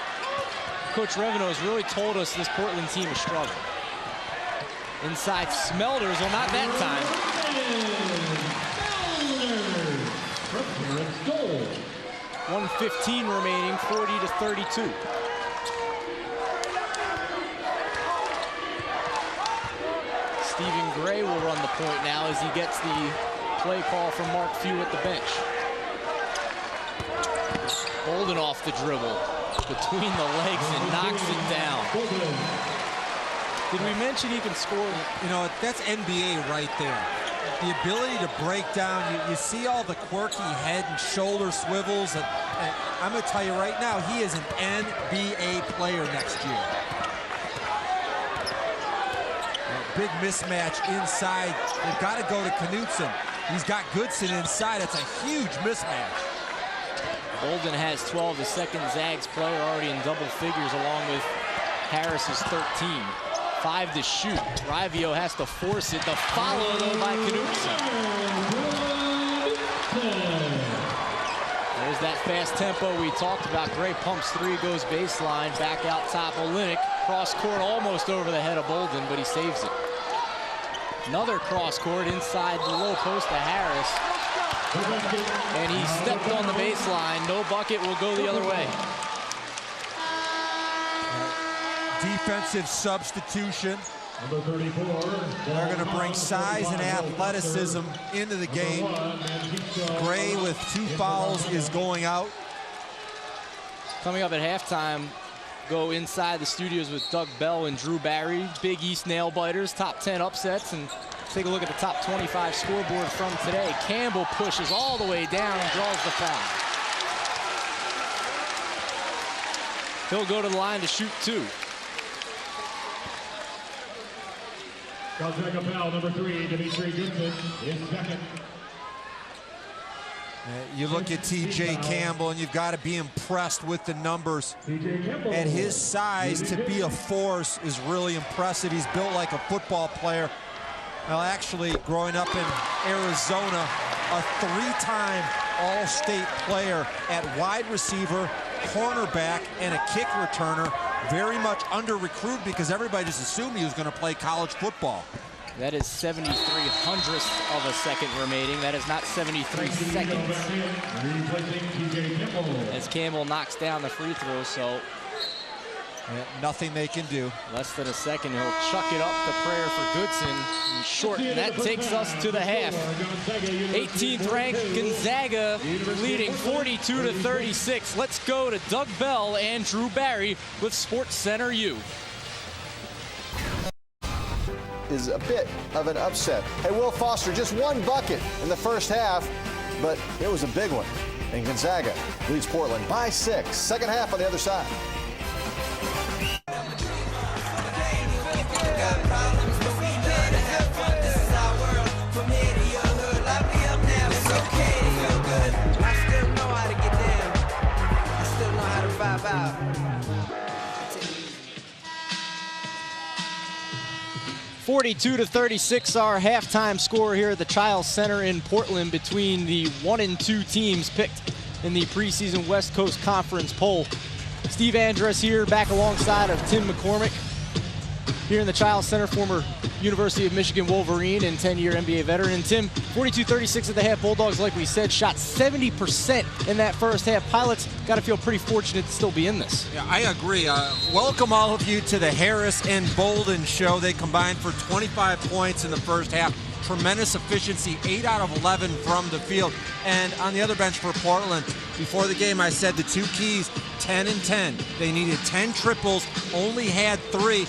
Coach Revino has really told us this Portland team is struggling. Inside Smelders, well, not that time. 1:15 remaining, 40-32. Stephen Gray will run the point now as he gets the play call from Mark Few at the bench. Bolden off the dribble, between the legs, and knocks it down. Did we mention he can score? You know, that's NBA right there. The ability to break down. You see all the quirky head and shoulder swivels. And I'm going to tell you right now, he is an NBA player next year. Big mismatch inside. They've got to go to Knutson. He's got Goodson inside. It's a huge mismatch. Bolden has 12, the second Zags player already in double figures, along with Harris's 13. 5 to shoot. Rivio has to force it. The follow, though, by Knutson. There's that fast tempo we talked about. Gray pumps 3, goes baseline, back out top. Olynyk, cross court, almost over the head of Bolden, but he saves it. Another cross court inside the low post to Harris. And he stepped on the baseline. No bucket, will go the other way. Defensive substitution. They're going to bring size and athleticism into the game. Gray with 2 fouls is going out. Coming up at halftime, go inside the studios with Doug Bell and Drew Barry. Big East nail biters, top 10 upsets, and take a look at the top 25 scoreboard from today. Campbell pushes all the way down and draws the foul. He'll go to the line to shoot 2. Gonzaga foul number 3, Dimitri Goodson, his second. You look at TJ Campbell, and you've got to be impressed with the numbers. At his size, to be a force is really impressive. He's built like a football player. Well, actually, growing up in Arizona, a 3-time All-State player at wide receiver, cornerback, and a kick returner. Very much under-recruited because everybody just assumed he was going to play college football. That is 73 hundredths of a second remaining. That is not 73 seconds. As Campbell knocks down the free throw, so nothing they can do. Less than a second, he'll chuck it up to prayer for Goodson. And short, and that takes us to the half. 18th ranked Gonzaga leading 42-36. Let's go to Doug Bell and Drew Barry with SportsCenter U. Is a bit of an upset. Hey, Will Foster, just one bucket in the first half, but it was a big one. And Gonzaga leads Portland by 6. Second half on the other side. I still know how to get down. I still know how to vibe out. 42-36, our halftime score here at the Chiles Center in Portland between the 1 and 2 teams picked in the preseason West Coast Conference poll. Steve Andrus here, back alongside of Tim McCormick. Here in the Chiles Center, former University of Michigan Wolverine and 10-year NBA veteran. And Tim, 42-36 at the half. Bulldogs, like we said, shot 70% in that first half. Pilots got to feel pretty fortunate to still be in this. Yeah, I agree. Welcome all of you to the Harris and Bolden show. They combined for 25 points in the first half. Tremendous efficiency, 8 out of 11 from the field. And on the other bench for Portland, before the game I said the 2 keys, 10 and 10. They needed 10 triples, only had 3.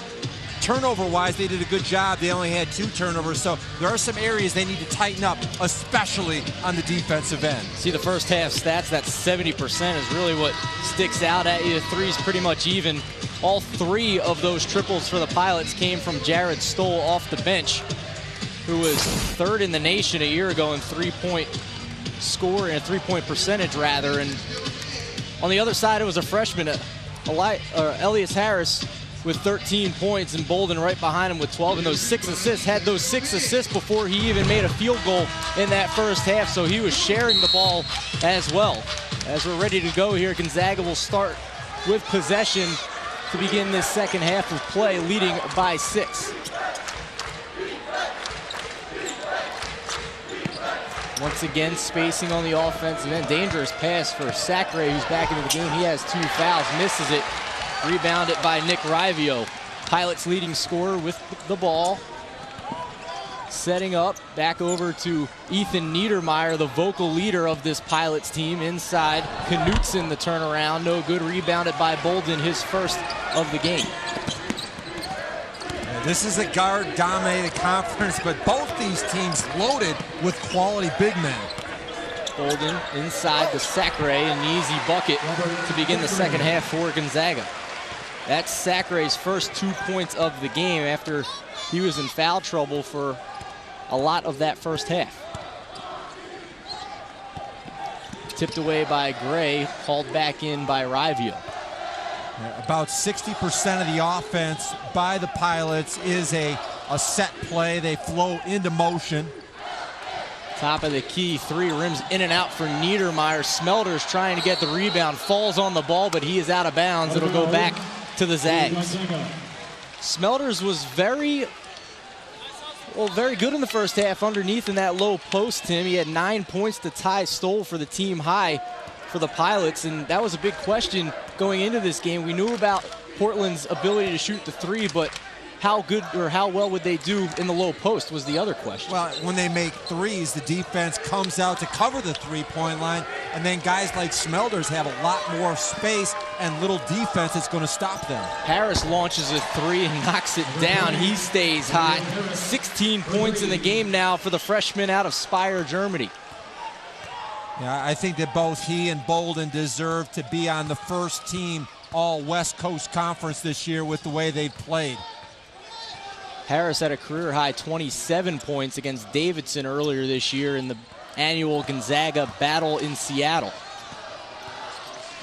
Turnover-wise, they did a good job. They only had 2 turnovers, so there are some areas they need to tighten up, especially on the defensive end. See the first half stats, that 70% is really what sticks out at you. 3's pretty much even. All 3 of those triples for the Pilots came from Jared Stoll off the bench, who was 3rd in the nation a year ago in three-point score and a three-point percentage, rather. And on the other side, it was a freshman, Elias Harris, with 13 points, and Bolden right behind him with 12, and those 6 assists. Had those 6 assists before he even made a field goal in that first half, so he was sharing the ball as well. As we're ready to go here, Gonzaga will start with possession to begin this second half of play, leading by 6. Once again, spacing on the offensive end. Dangerous pass for Sacre, who's back into the game. He has 2 fouls, misses it. Rebounded by Nick Rivio. Pilots leading scorer with the ball. Setting up, back over to Ethan Niedermeyer, the vocal leader of this Pilots team. Inside, Knutson the turnaround. No good, rebounded by Bolden, his first of the game. This is a guard-dominated conference, but both these teams loaded with quality big men. Bolden inside the Sacre, an easy bucket to begin the second half for Gonzaga. That's Sacre's first 2 points of the game after he was in foul trouble for a lot of that first half. Tipped away by Gray, called back in by Rivio. About 60% of the offense by the Pilots is a set play. They flow into motion. Top of the key, 3 rims in and out for Niedermeyer. Smelters trying to get the rebound, falls on the ball, but he is out of bounds. It'll go back to the Zags. Smelters was very good in the first half underneath in that low post, Tim. He had 9 points to tie Stoll for the team high for the Pilots, and that was a big question going into this game. We knew about Portland's ability to shoot the 3, but how good or how well would they do in the low post was the other question. Well, when they make threes, the defense comes out to cover the three-point line, and then guys like Smelders have a lot more space and little defense that's going to stop them. Harris launches a three and knocks it down. He stays hot. 16 points in the game now for the freshman out of Speyer, Germany. Yeah, I think that both he and Bolden deserve to be on the first team all West Coast Conference this year with the way they've played. Harris had a career-high 27 points against Davidson earlier this year in the annual Gonzaga battle in Seattle.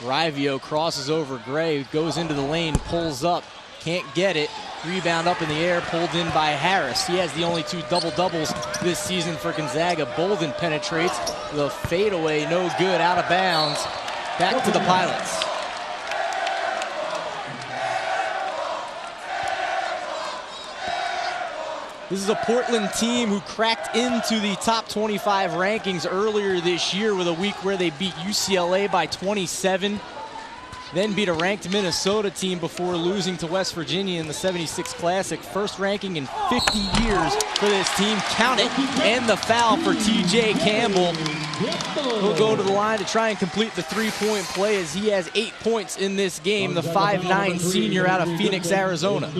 Rivio crosses over Gray, goes into the lane, pulls up, can't get it. Rebound up in the air, pulled in by Harris. He has the only 2 double-doubles this season for Gonzaga. Bolden penetrates. The fadeaway, no good, out of bounds. Back to the Pilots. This is a Portland team who cracked into the top 25 rankings earlier this year with a week where they beat UCLA by 27, then beat a ranked Minnesota team before losing to West Virginia in the 76 Classic. First ranking in 50 years for this team. Count it, and the foul for TJ Campbell. He'll go to the line to try and complete the three-point play as he has 8 points in this game, the 5'9" senior out of Phoenix, Arizona.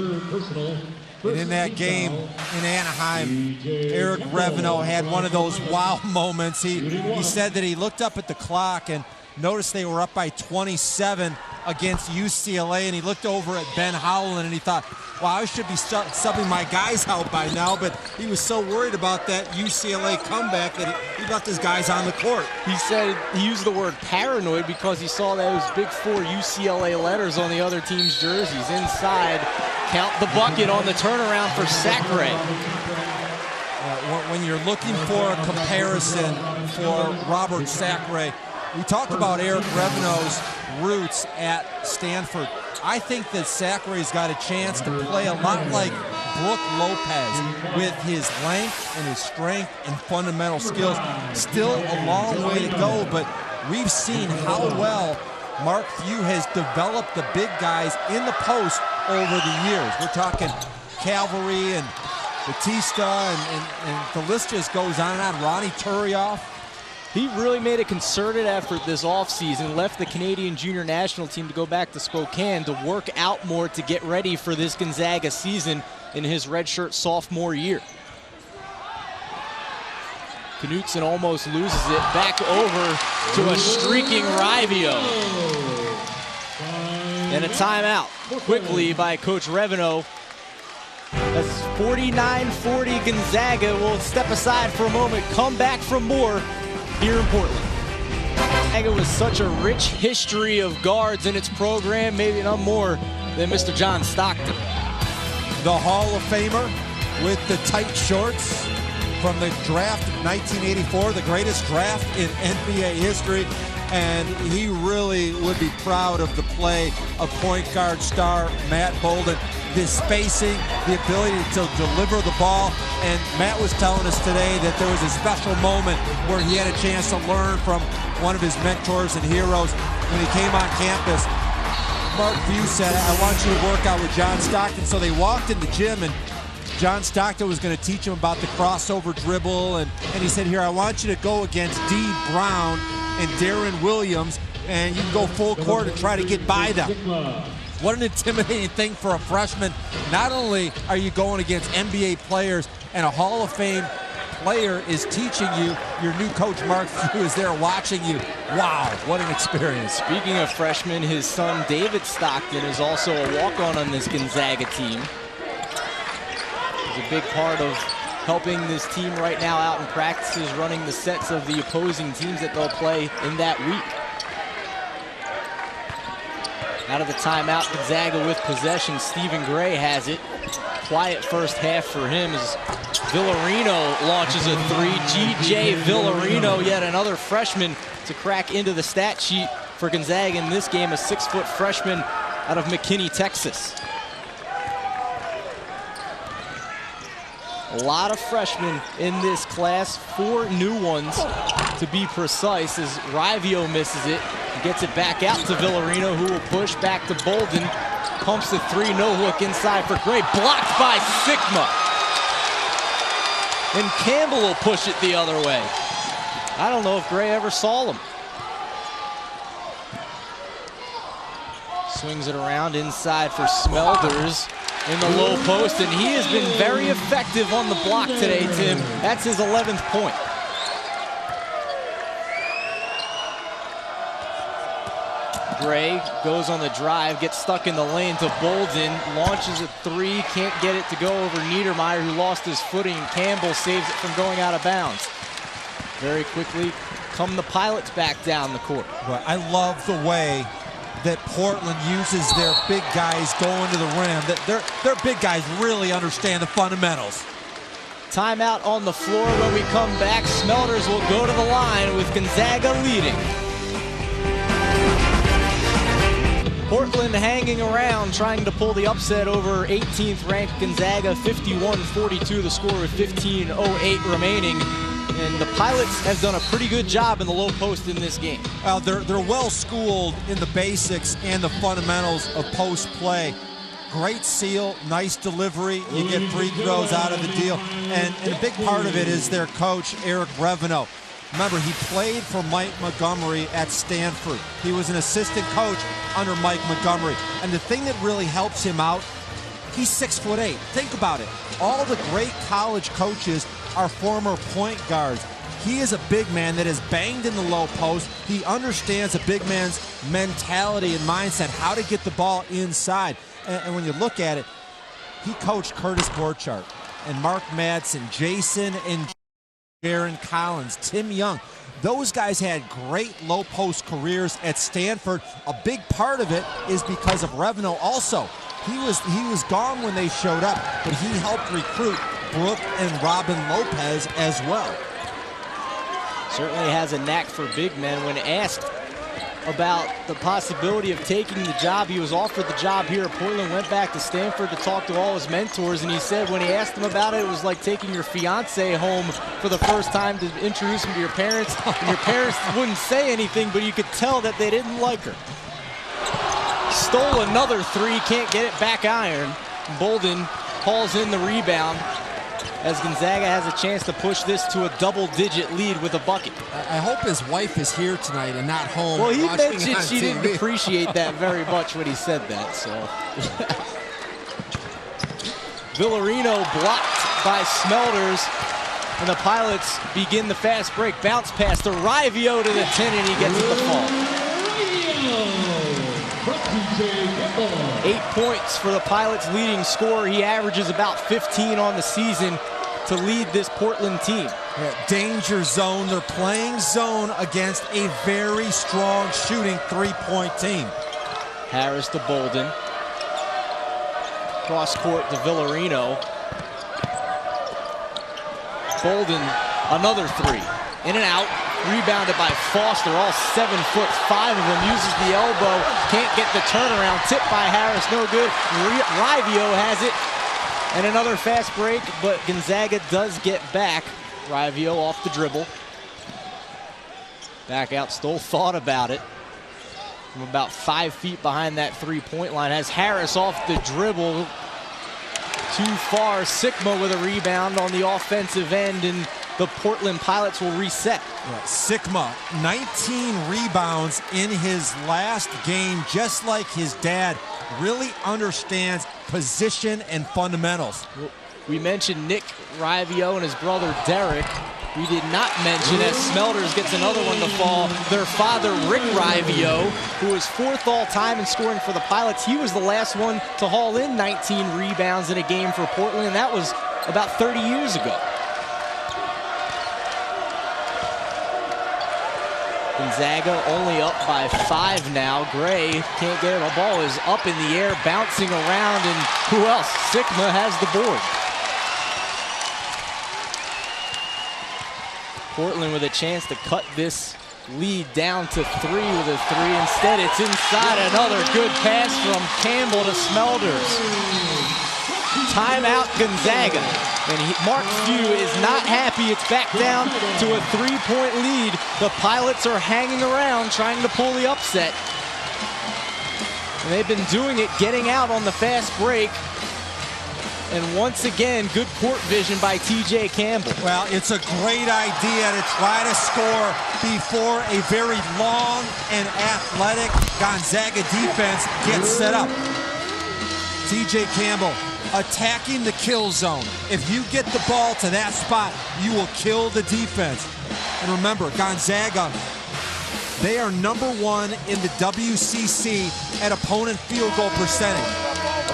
And in that game in Anaheim, Eric Revenot had one of those wow moments. He said that he looked up at the clock and noticed they were up by 27 against UCLA, and he looked over at Ben Howland and he thought, wow, I should be subbing my guys out by now, but he was so worried about that UCLA comeback that he left his guys on the court. He said he used the word paranoid because he saw those big 4 UCLA letters on the other team's jerseys. Inside, count the bucket on the turnaround for Sacre. When you're looking for a comparison for Robert Sacre, we talked about Eric Revenot's roots at Stanford. I think that Sacre's got a chance to play a lot like Brook Lopez with his length and his strength and fundamental skills. Still a long way to go, but we've seen how well Mark Few has developed the big guys in the post over the years. We're talking Calvary and Batista, and the list just goes on and on. Ronnie Turioff. He really made a concerted effort this offseason, left the Canadian junior national team to go back to Spokane to work out more to get ready for this Gonzaga season in his redshirt sophomore year. Knutson almost loses it. Back over to a streaking Rivio. And a timeout quickly by Coach Revenot. That's 49-40 Gonzaga. We'll step aside for a moment, come back for more here in Portland. Gonzaga was such a rich history of guards in its program, maybe none more than Mr. John Stockton. The Hall of Famer with the tight shorts from the draft of 1984, the greatest draft in NBA history. And he really would be proud of the play of point guard star Matt Bolden. The spacing, the ability to deliver the ball. And Matt was telling us today that there was a special moment where he had a chance to learn from one of his mentors and heroes when he came on campus. Mark Few said, I want you to work out with John Stockton. So they walked in the gym, and John Stockton was going to teach him about the crossover dribble. And he said, here, I want you to go against D. Brown and Darren Williams, and you can go full court and try to get by them. What an intimidating thing for a freshman. Not only are you going against NBA players, and a Hall of Fame player is teaching you, your new coach Mark Few is there watching you. Wow, what an experience. Speaking of freshmen, his son David Stockton is also a walk-on on this Gonzaga team. He's a big part of helping this team right now out in practices, running the sets of the opposing teams that they'll play in that week. Out of the timeout, Gonzaga with possession. Stephen Gray has it. Quiet first half for him as Villarino launches a three. G.J. Villarino, yet another freshman to crack into the stat sheet for Gonzaga in this game, a 6-foot freshman out of McKinney, Texas. A lot of freshmen in this class, 4 new ones to be precise, as Rivio misses it and gets it back out to Villarino, who will push back to Bolden. pumps the three, no look inside for Gray, blocked by Sigma. And Campbell will push it the other way. I don't know if Gray ever saw him. Swings it around inside for Smelders in the low post, and he has been very effective on the block today, Tim. That's his 11th point. Gray goes on the drive, gets stuck in the lane to Bolden, launches a three, can't get it to go over Niedermeyer, who lost his footing. Campbell saves it from going out of bounds. Very quickly come the Pilots back down the court. Well, I love the way that Portland uses their big guys going to the rim. Their big guys really understand the fundamentals. Timeout on the floor. When we come back, Smelders will go to the line with Gonzaga leading. Portland hanging around, trying to pull the upset over 18th ranked Gonzaga, 51-42 the score with 15:08 remaining. And the Pilots have done a pretty good job in the low post in this game. Well, they're well schooled in the basics and the fundamentals of post play. Great seal, nice delivery. You get free throws out of the deal. And a big part of it is their coach, Eric Reveneau. Remember, he played for Mike Montgomery at Stanford. He was an assistant coach under Mike Montgomery. And the thing that really helps him out, he's 6'8". Think about it. All the great college coaches are former point guards. He is a big man that has banged in the low post. He understands a big man's mentality and mindset, how to get the ball inside. And when you look at it, he coached Curtis Borchardt and Mark Madsen, Jason and Jaron Collins, Tim Young. Those guys had great low post careers at Stanford. A big part of it is because of Reveneau also. He was gone when they showed up, but he helped recruit Brooke and Robin Lopez as well. Certainly has a knack for big men. When asked about the possibility of taking the job, he was offered the job here at Portland, went back to Stanford to talk to all his mentors, and he said when he asked them about it, it was like taking your fiance home for the first time to introduce him to your parents, and your parents wouldn't say anything, but you could tell that they didn't like her. Stole another three, can't get it back iron. Bolden hauls in the rebound as Gonzaga has a chance to push this to a double-digit lead with a bucket. I hope his wife is here tonight and not home. Well, he mentioned she didn't appreciate that very much when he said that, so. Villarino blocked by Smelders, and the Pilots begin the fast break. Bounce pass to Rivio to the 10, and he gets the fall. 8 points for the Pilots' leading scorer. He averages about 15 on the season to lead this Portland team. Yeah, danger zone. They're playing zone against a very strong shooting three-point team. Harris to Bolden. Cross court to Villarino. Bolden, another three. In and out. Rebounded by Foster, all 7 foot, 5 of them, uses the elbow, can't get the turnaround, tipped by Harris, no good. Rivio has it, and another fast break, but Gonzaga does get back. Rivio off the dribble. Back out, Stoll thought about it. From about 5 feet behind that three-point line, has Harris off the dribble. Too far, Sigma with a rebound on the offensive end, and the Portland Pilots will reset. Yeah, Sigma, 19 rebounds in his last game, just like his dad. Really understands position and fundamentals. We mentioned Nick Rivio and his brother Derek. We did not mention, as Smelders gets another one to fall, their father Rick Rivio, who is 4th all-time in scoring for the Pilots. He was the last one to haul in 19 rebounds in a game for Portland, and that was about 30 years ago. Gonzaga only up by 5 now. Gray can't get it. The ball is up in the air, bouncing around, and who else? Sigma has the board. Portland with a chance to cut this lead down to 3 with a 3. Instead, it's inside. Another good pass from Campbell to Smelders. Timeout Gonzaga. And Mark Few is not happy. It's back down to a 3-point lead. The Pilots are hanging around trying to pull the upset. And they've been doing it, getting out on the fast break. And once again, good court vision by TJ Campbell. Well, it's a great idea to try to score before a very long and athletic Gonzaga defense gets set up. TJ Campbell attacking the kill zone. If you get the ball to that spot, you will kill the defense. And remember, Gonzaga, they are #1 in the WCC at opponent field goal percentage.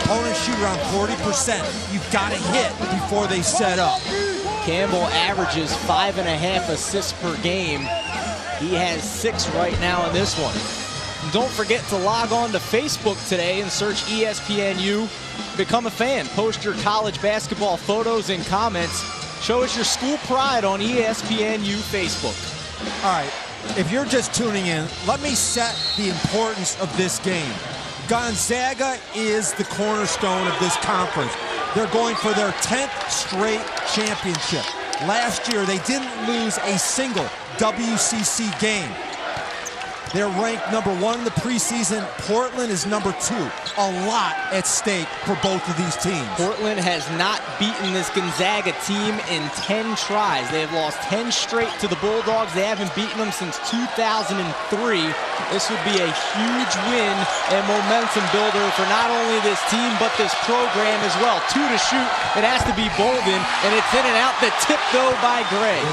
Opponents shoot around 40%. You've got to hit before they set up. Campbell averages 5.5 assists per game. He has 6 right now in this one. And don't forget to log on to Facebook today and search ESPNU. Become a fan. Post your college basketball photos and comments. Show us your school pride on ESPNU Facebook. All right, if you're just tuning in, let me set the importance of this game. Gonzaga is the cornerstone of this conference. They're going for their 10th straight championship. Last year, they didn't lose a single WCC game. They're ranked #1 in the preseason. Portland is #2. A lot at stake for both of these teams. Portland has not beaten this Gonzaga team in 10 tries. They have lost 10 straight to the Bulldogs. They haven't beaten them since 2003. This would be a huge win and momentum builder for not only this team, but this program as well. 2 to shoot. It has to be Bolden, and it's in and out. The tip, though, by Gray.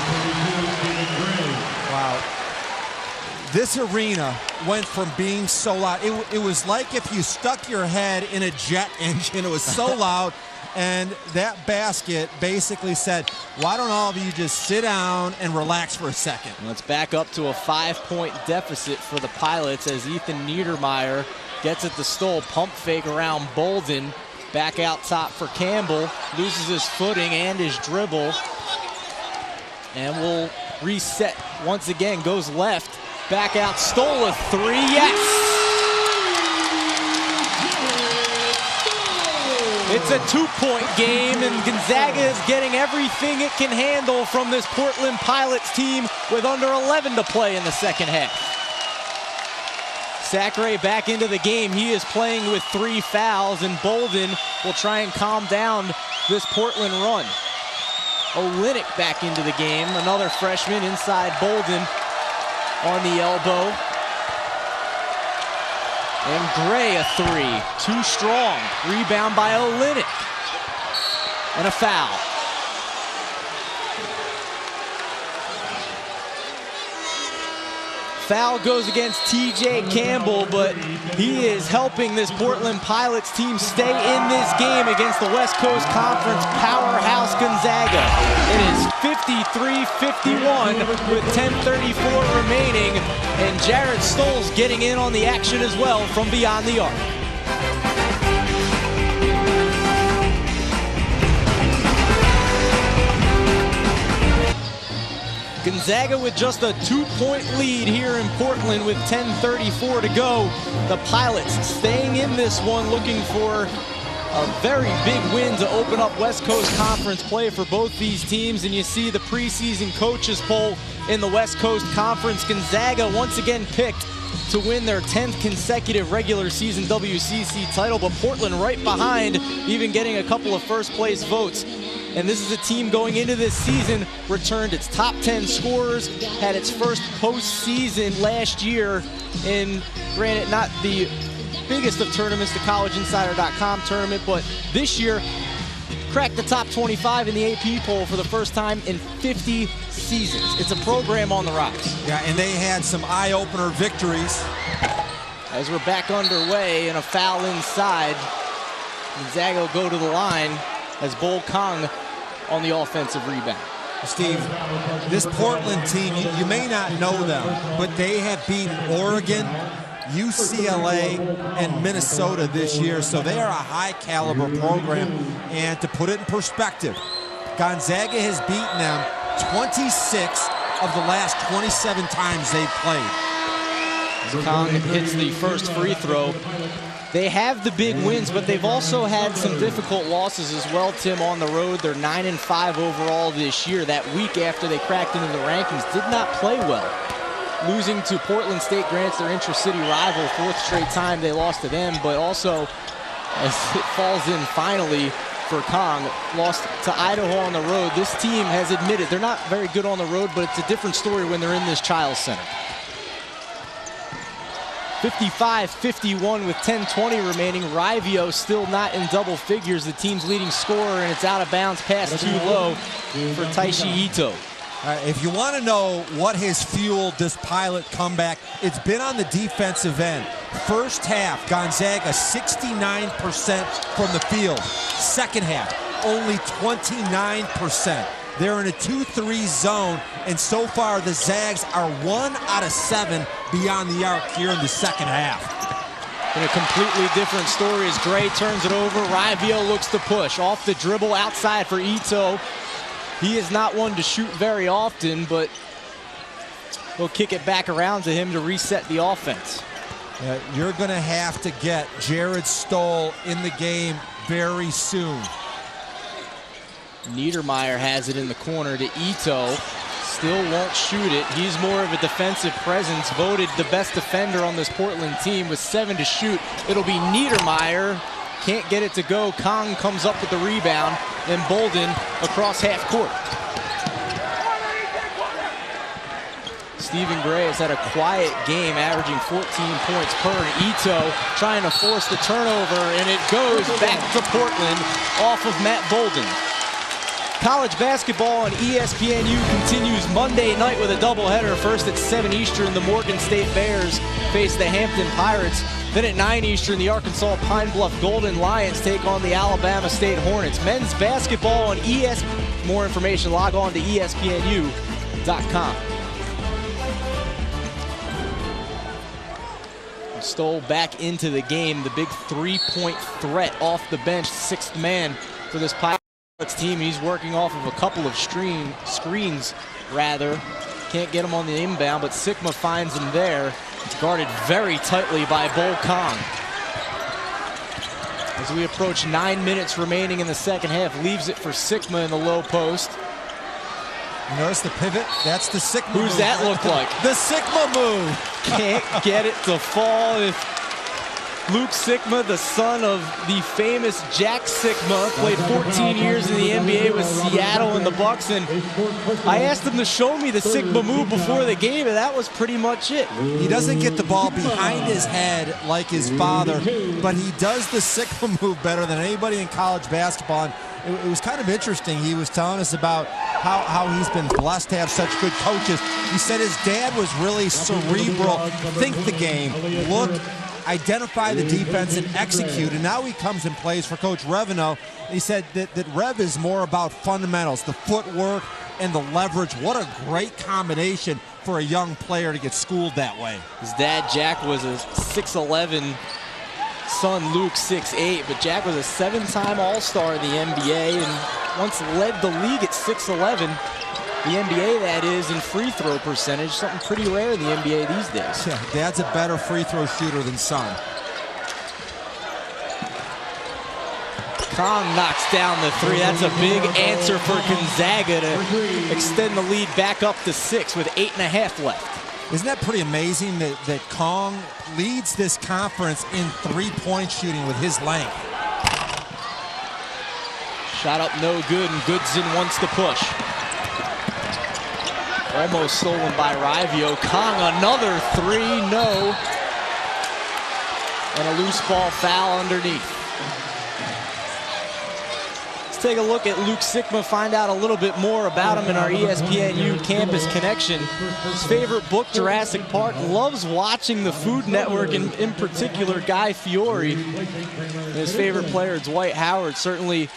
Wow. This arena went from being so loud. It was like if you stuck your head in a jet engine. It was so loud. And that basket basically said, why don't all of you just sit down and relax for a second? Let's back up to a 5-point deficit for the Pilots as Ethan Niedermeyer gets at the stole. Pump fake around Bolden. Back out top for Campbell. Loses his footing and his dribble. And will reset once again. Goes left. Back out, stole a 3, yes! It's a 2-point game, and Gonzaga is getting everything it can handle from this Portland Pilots team with under 11 to play in the second half. Sacre back into the game. He is playing with 3 fouls, and Bolden will try and calm down this Portland run. Olynyk back into the game, another freshman inside Bolden. On the elbow. And Gray a 3. Too strong. Rebound by Olynyk. And a foul. Foul goes against TJ Campbell, but he is helping this Portland Pilots team stay in this game against the West Coast Conference powerhouse Gonzaga. It is 53-51 with 10:34 remaining, and Jared Stoll's getting in on the action as well from beyond the arc. Gonzaga with just a 2-point lead here in Portland with 10:34 to go. The Pilots staying in this one, looking for a very big win to open up West Coast Conference play for both these teams. And you see the preseason coaches poll in the West Coast Conference. Gonzaga once again picked to win their 10th consecutive regular season WCC title, but Portland right behind, even getting a couple of first place votes. And this is a team going into this season, returned its top 10 scorers, had its first postseason last year in, granted, not the biggest of tournaments, the collegeinsider.com tournament, but this year cracked the top 25 in the AP poll for the first time in 50 seasons. It's a program on the rise. Yeah, and they had some eye-opener victories. As we're back underway and a foul inside, Gonzaga will go to the line as Bol Kong on the offensive rebound. Steve, this Portland team, you may not know them, but they have beaten Oregon, UCLA, and Minnesota this year, so they are a high-caliber program. And to put it in perspective, Gonzaga has beaten them 26 of the last 27 times they've played. Kong hits the first free throw. They have the big wins, but they've also had some difficult losses as well, Tim, on the road. They're 9-5 overall this year. That week after they cracked into the rankings, did not play well. losing to Portland State grants their intra-city rival, 4th straight time they lost to them, but also, as it falls in finally for Kong, lost to Idaho on the road. This team has admitted they're not very good on the road, but it's a different story when they're in this Chiles Center. 55-51 with 10:20 remaining. Rivio still not in double figures, the team's leading scorer, and it's out of bounds, pass too low for Taishi Ito. If you want to know what has fueled this Pilot comeback, it's been on the defensive end. First half, Gonzaga 69% from the field. Second half, only 29%. They're in a 2-3 zone, and so far the Zags are 1 out of 7 beyond the arc here in the second half. In a completely different story as Gray turns it over. Rivio looks to push. Off the dribble outside for Ito. He is not one to shoot very often, but we'll kick it back around to him to reset the offense. You're going to have to get Jared Stoll in the game very soon. Niedermeyer has it in the corner to Ito. Still won't shoot it. He's more of a defensive presence. Voted the best defender on this Portland team with 7 to shoot. It'll be Niedermeyer. Can't get it to go. Kong comes up with the rebound. And Bolden across half court. Stephen Gray has had a quiet game, averaging 14 points per. Ito trying to force the turnover, and it goes back to Portland off of Matt Bolden. College basketball on ESPNU continues Monday night with a doubleheader. First at 7 Eastern, the Morgan State Bears face the Hampton Pirates. Then at 9 Eastern, the Arkansas Pine Bluff Golden Lions take on the Alabama State Hornets. Men's basketball on ESPN. More information, log on to ESPNU.com. Stoll back into the game, the big 3-point threat off the bench, 6th man for this Pirates team. He's working off of a couple of screens, rather. Can't get him on the inbound, but Sigma finds him there. It's guarded very tightly by Bo Kong. As we approach 9 minutes remaining in the second half, leaves it for Sigma in the low post. You notice the pivot? That's the Sigma move. Who's that look like? The Sigma move. Can't get it to fall. If Luke Sigma, the son of the famous Jack Sigma, played 14 years in the NBA with Seattle and the Bucks, and I asked him to show me the Sigma move before the game, and that was pretty much it. He doesn't get the ball behind his head like his father, but he does the Sigma move better than anybody in college basketball. And it was kind of interesting. He was telling us about how he's been blessed to have such good coaches. He said his dad was really cerebral, think the game, look, identify the defense, and execute. And now he comes and plays for Coach Revino. He said that Rev is more about fundamentals, the footwork and the leverage. What a great combination for a young player to get schooled that way. His dad, Jack, was a 6'11", son Luke 6'8", but Jack was a 7-time All-Star in the NBA and once led the league at 6'11". The NBA, that is, in free throw percentage, something pretty rare in the NBA these days. Yeah, Dad's a better free throw shooter than son. Kong knocks down the 3. That's a big answer for Gonzaga to extend the lead back up to 6 with 8.5 left. Isn't that pretty amazing that Kong leads this conference in three-point shooting with his length? Shot up no good, and Goodson wants to push. Almost stolen by Rivio. Kong, another 3, no. And a loose ball foul underneath. Let's take a look at Luke Sigma, find out a little bit more about him in our ESPNU Campus Connection. His favorite book, Jurassic Park, loves watching the Food Network, and in particular Guy Fieri. And his favorite player, Dwight Howard, certainly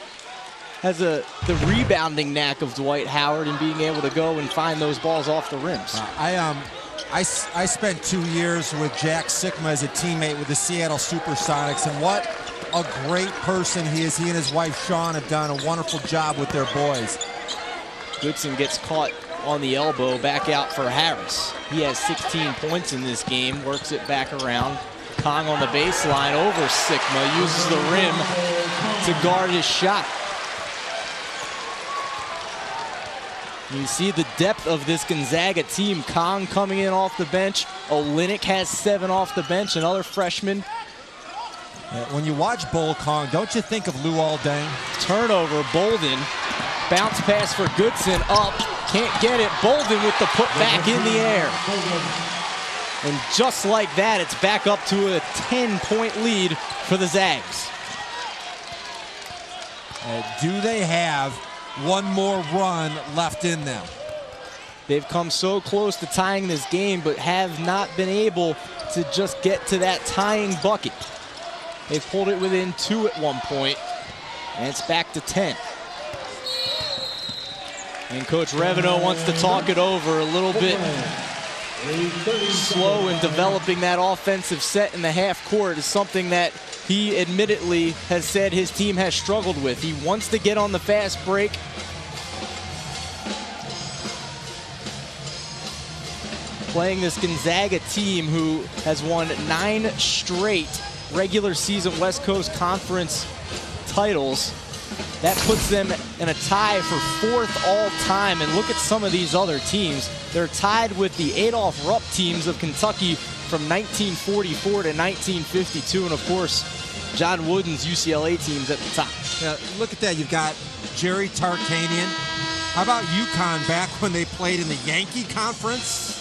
has the rebounding knack of Dwight Howard and being able to go and find those balls off the rims. I spent 2 years with Jack Sigma as a teammate with the Seattle Supersonics, and what a great person he is. He and his wife Sean have done a wonderful job with their boys. Goodson gets caught on the elbow, back out for Harris. He has 16 points in this game, works it back around. Kong on the baseline over Sigma, uses the rim to guard his shot. You see the depth of this Gonzaga team. Kong coming in off the bench. Olynyk has 7 off the bench. Another freshman. When you watch Bull Kong, don't you think of Luol Deng? Turnover, Bolden. Bounce pass for Goodson, up. Can't get it. Bolden with the put back in the air. And just like that, it's back up to a 10-point lead for the Zags. Do they have one more run left in them? They've come so close to tying this game, but have not been able to just get to that tying bucket. They've pulled it within 2 at one point, and it's back to 10. And Coach Reveno wants to talk it over a little bit. Slow in developing that offensive set in the half court is something that he admittedly has said his team has struggled with. He wants to get on the fast break. Playing this Gonzaga team who has won 9 straight regular season West Coast Conference titles. That puts them in a tie for 4th all time. And look at some of these other teams. They're tied with the Adolph Rupp teams of Kentucky from 1944 to 1952. And of course, John Wooden's UCLA teams at the top. Yeah, look at that. You've got Jerry Tarkanian. How about UConn back when they played in the Yankee Conference?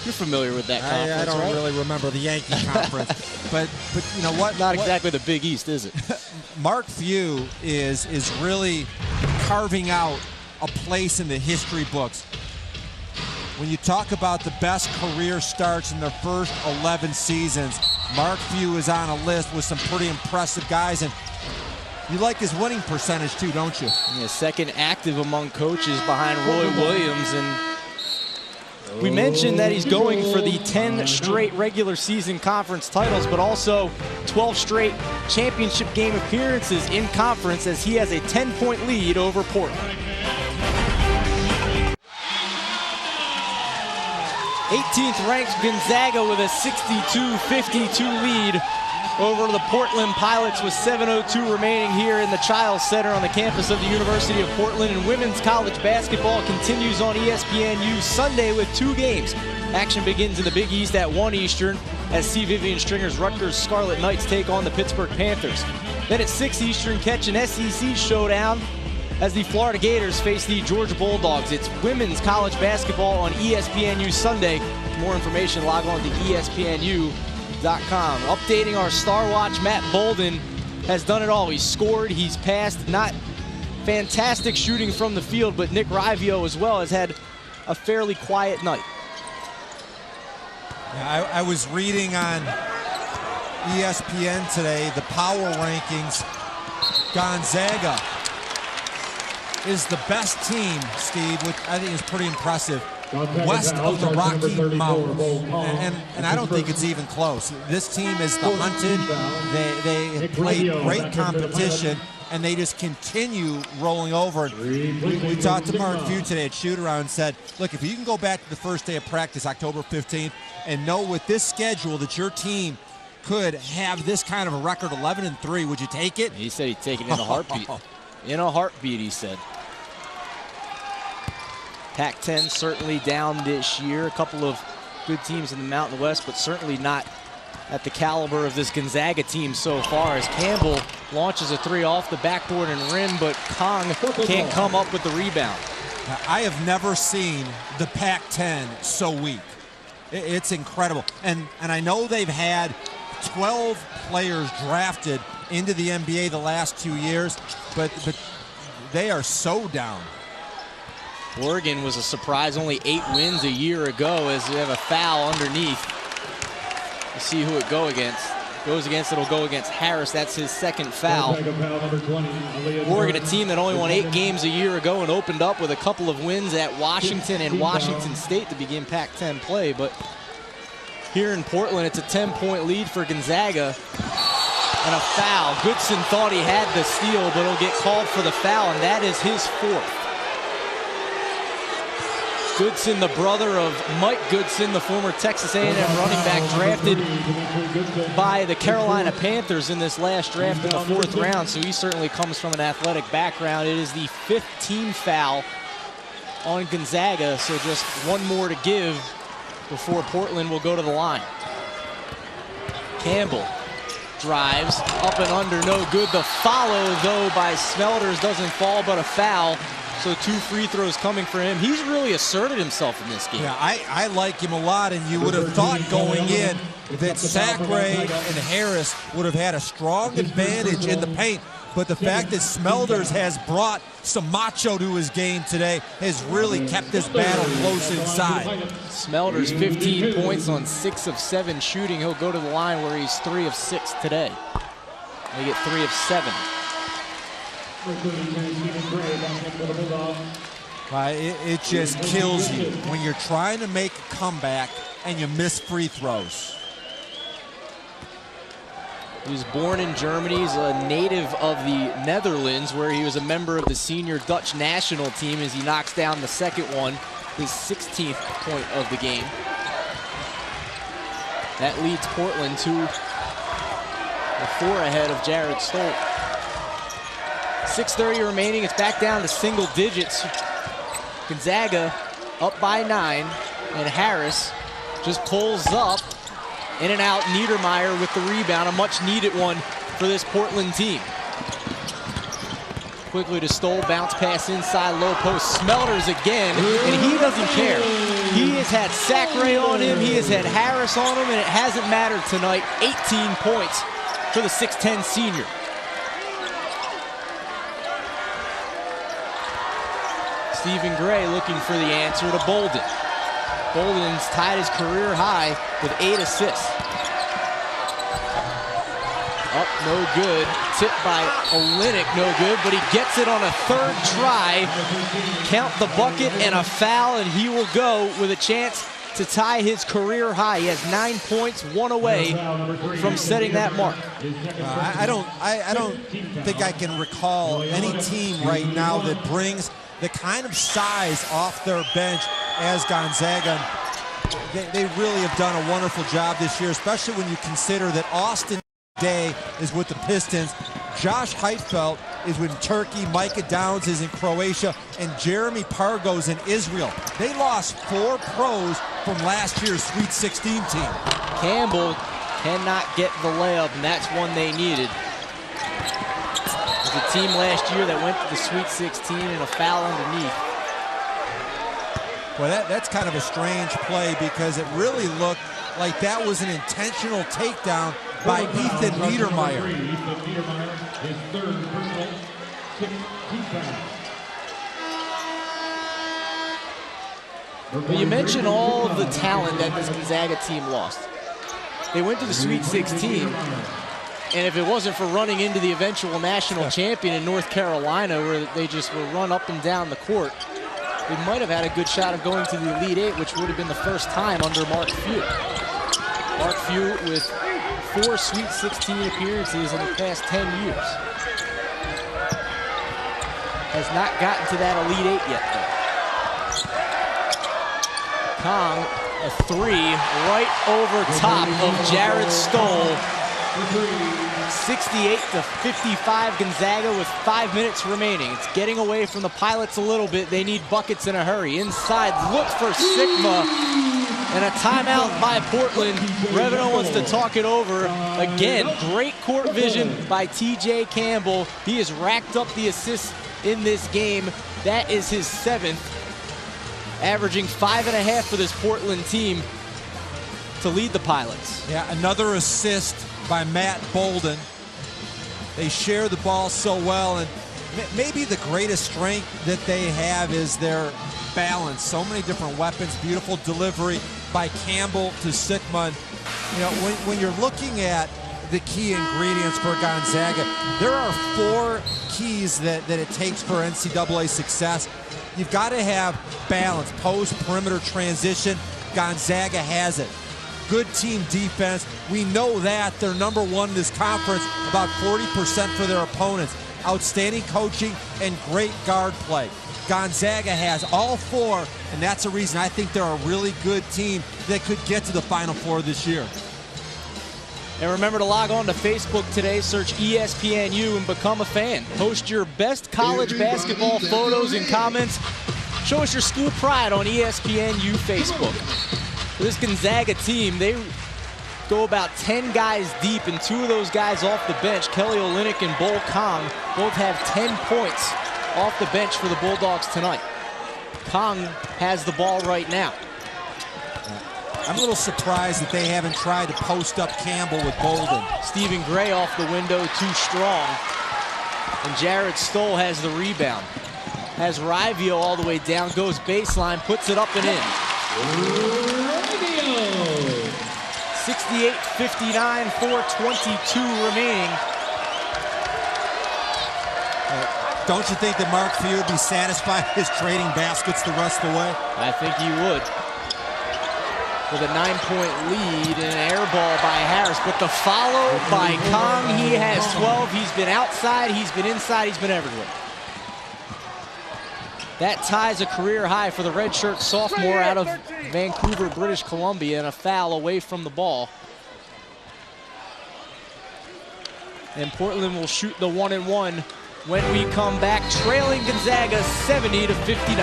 You're familiar with that conference, I don't right? really remember the Yankee Conference. but you know what? Not exactly the Big East, is it? Mark Few is really carving out a place in the history books. When you talk about the best career starts in their first 11 seasons, Mark Few is on a list with some pretty impressive guys, and you like his winning percentage too, don't you? Yeah, second active among coaches behind Roy Williams, and we mentioned that he's going for the 10 straight regular season conference titles, but also 12 straight championship game appearances in conference as he has a 10-point lead over Portland. 18th ranked Gonzaga with a 62-52 lead over the Portland Pilots with 7:02 remaining here in the Chiles Center on the campus of the University of Portland. And women's college basketball continues on ESPNU Sunday with 2 games. Action begins in the Big East at 1 Eastern as C. Vivian Stringer's Rutgers Scarlet Knights take on the Pittsburgh Panthers. Then at 6 Eastern, catch an SEC showdown as the Florida Gators face the Georgia Bulldogs. It's women's college basketball on ESPNU Sunday. For more information, log on to ESPNU.com. Updating our Star Watch, Matt Bolden has done it all. He's scored, he's passed, not fantastic shooting from the field, but Nick Rivio as well has had a fairly quiet night. Yeah, I was reading on ESPN today, the power rankings. Gonzaga is the best team, Steve, which I think is pretty impressive, west of the Rocky Mountains. And I don't think it's even close. This team is the hunted. They played great competition, and they just continue rolling over. We talked to Mark Few today at shoot-around and said, look, if you can go back to the first day of practice, October 15th, and know with this schedule that your team could have this kind of a record, 11-3, would you take it? He said he'd take it in a heartbeat. In a heartbeat, he said. Pac-10 certainly down this year. A couple of good teams in the Mountain West, but certainly not at the caliber of this Gonzaga team so far, as Campbell launches a 3 off the backboard and rim, but Kong can't come up with the rebound. Now, I have never seen the Pac-10 so weak. It's incredible. And I know they've had 12 players drafted into the NBA the last 2 years, but they are so down. Oregon was a surprise, only 8 wins a year ago, as they have a foul underneath. We'll see who it goes against. It'll go against Harris. That's his second foul. Oregon, a team that only won 8 games a year ago and opened up with a couple of wins at Washington and Washington State to begin Pac-10 play. But here in Portland, it's a 10-point lead for Gonzaga. And a foul. Goodson thought he had the steal, but he'll get called for the foul, and that is his 4th. Goodson, the brother of Mike Goodson, the former Texas A&M running back, drafted by the Carolina Panthers in this last draft in the 4th round, so he certainly comes from an athletic background. It is the 5th team foul on Gonzaga, so just one more to give before Portland will go to the line. Campbell drives, up and under, no good. The follow, though, by Smelders doesn't fall, but a foul. So 2 free throws coming for him. He's really asserted himself in this game. Yeah, I like him a lot, and you would have thought going in that Sacre and Harris would have had a strong advantage in the paint. But the fact that Smelders has brought some macho to his game today has really kept this battle close inside. Smelders 15 points on 6 of 7 shooting. He'll go to the line where he's 3 of 6 today. They get 3 of 7. It just kills you when you're trying to make a comeback and you miss free throws. He was born in Germany. He's a native of the Netherlands, where he was a member of the senior Dutch national team as he knocks down the second one, his 16th point of the game. That leads Portland to the 4 ahead of Jared Stoll. 6:30 remaining. It's back down to single digits. Gonzaga up by 9, and Harris just pulls up. In and out, Niedermeyer with the rebound, a much-needed one for this Portland team. Quickly to Stoll, bounce pass inside, low post. Smelders again, and he doesn't care. He has had Sacre on him, he has had Harris on him, and it hasn't mattered tonight. 18 points for the 6'10 senior. Stephen Gray looking for the answer to Bolden. Bolden's tied his career high with 8 assists. Up, no good. Tipped by Olynyk, no good, but he gets it on a 3rd try. Count the bucket and a foul, and he will go with a chance to tie his career high. He has 9 points, 1 away from setting that mark. I don't think I can recall any team right now that brings the kind of size off their bench as Gonzaga. They really have done a wonderful job this year, especially when you consider that Austin Day is with the Pistons, Josh Heitfeld is with Turkey, Micah Downs is in Croatia, and Jeremy Pargo's in Israel. They lost 4 pros from last year's Sweet 16 team. Campbell cannot get the layup, and that's one they needed. There's a team last year that went to the Sweet 16 and a foul underneath. Well, that's kind of a strange play because it really looked like that was an intentional takedown by Ethan Niedermeyer. His 3rd personal 6 fouls. Well, you mentioned all of the talent that this Gonzaga team lost. They went to the Sweet 16, and if it wasn't for running into the eventual national champion in North Carolina, where they just were run up and down the court, they might have had a good shot of going to the Elite 8, which would have been the first time under Mark Few. Mark Few with 4 Sweet 16 appearances in the past 10 years. Has not gotten to that Elite 8 yet, though. Kong, a 3 right over top of Jared Stoll. 68-55 Gonzaga with 5 minutes remaining. It's getting away from the Pilots a little bit. They need buckets in a hurry. Inside, look for Sigma. And a timeout by Portland. Revino wants to talk it over. Again, great court vision by TJ Campbell. He has racked up the assists in this game. That is his 7th. Averaging 5.5 for this Portland team to lead the Pilots. Yeah, another assist by Matt Bolden. They share the ball so well, and maybe the greatest strength that they have is their balance. So many different weapons, beautiful delivery by Campbell to Sigmund. You know, when you're looking at the key ingredients for Gonzaga, there are 4 keys that it takes for NCAA success. You've got to have balance, post, perimeter, transition. Gonzaga has it. Good team defense. We know that they're number 1 in this conference, about 40% for their opponents. Outstanding coaching and great guard play. Gonzaga has all 4, and that's a reason I think they're a really good team that could get to the Final Four this year. And remember to log on to Facebook today, search ESPNU and become a fan. Post your best college basketball photos and comments Show us your school pride on ESPNU Facebook. This Gonzaga team, they go about 10 guys deep, and 2 of those guys off the bench, Kelly Olynyk and Bol Kong, both have 10 points off the bench for the Bulldogs tonight. Kong has the ball right now. I'm a little surprised that they haven't tried to post up Campbell with Bolden. Stephen Gray off the window, too strong. And Jared Stoll has the rebound. Has Rivio all the way down, goes baseline, puts it up and in. 68-59, 4:22 remaining. Don't you think that Mark Few would be satisfied with his trading baskets the rest of the way? I think he would. With a 9-point lead and an air ball by Harris, but the follow by Kong, he has 12. He's been outside, he's been inside, he's been everywhere. That ties a career high for the redshirt sophomore out of Vancouver, British Columbia, and a foul away from the ball. And Portland will shoot the 1-and-1 when we come back, trailing Gonzaga 70-59.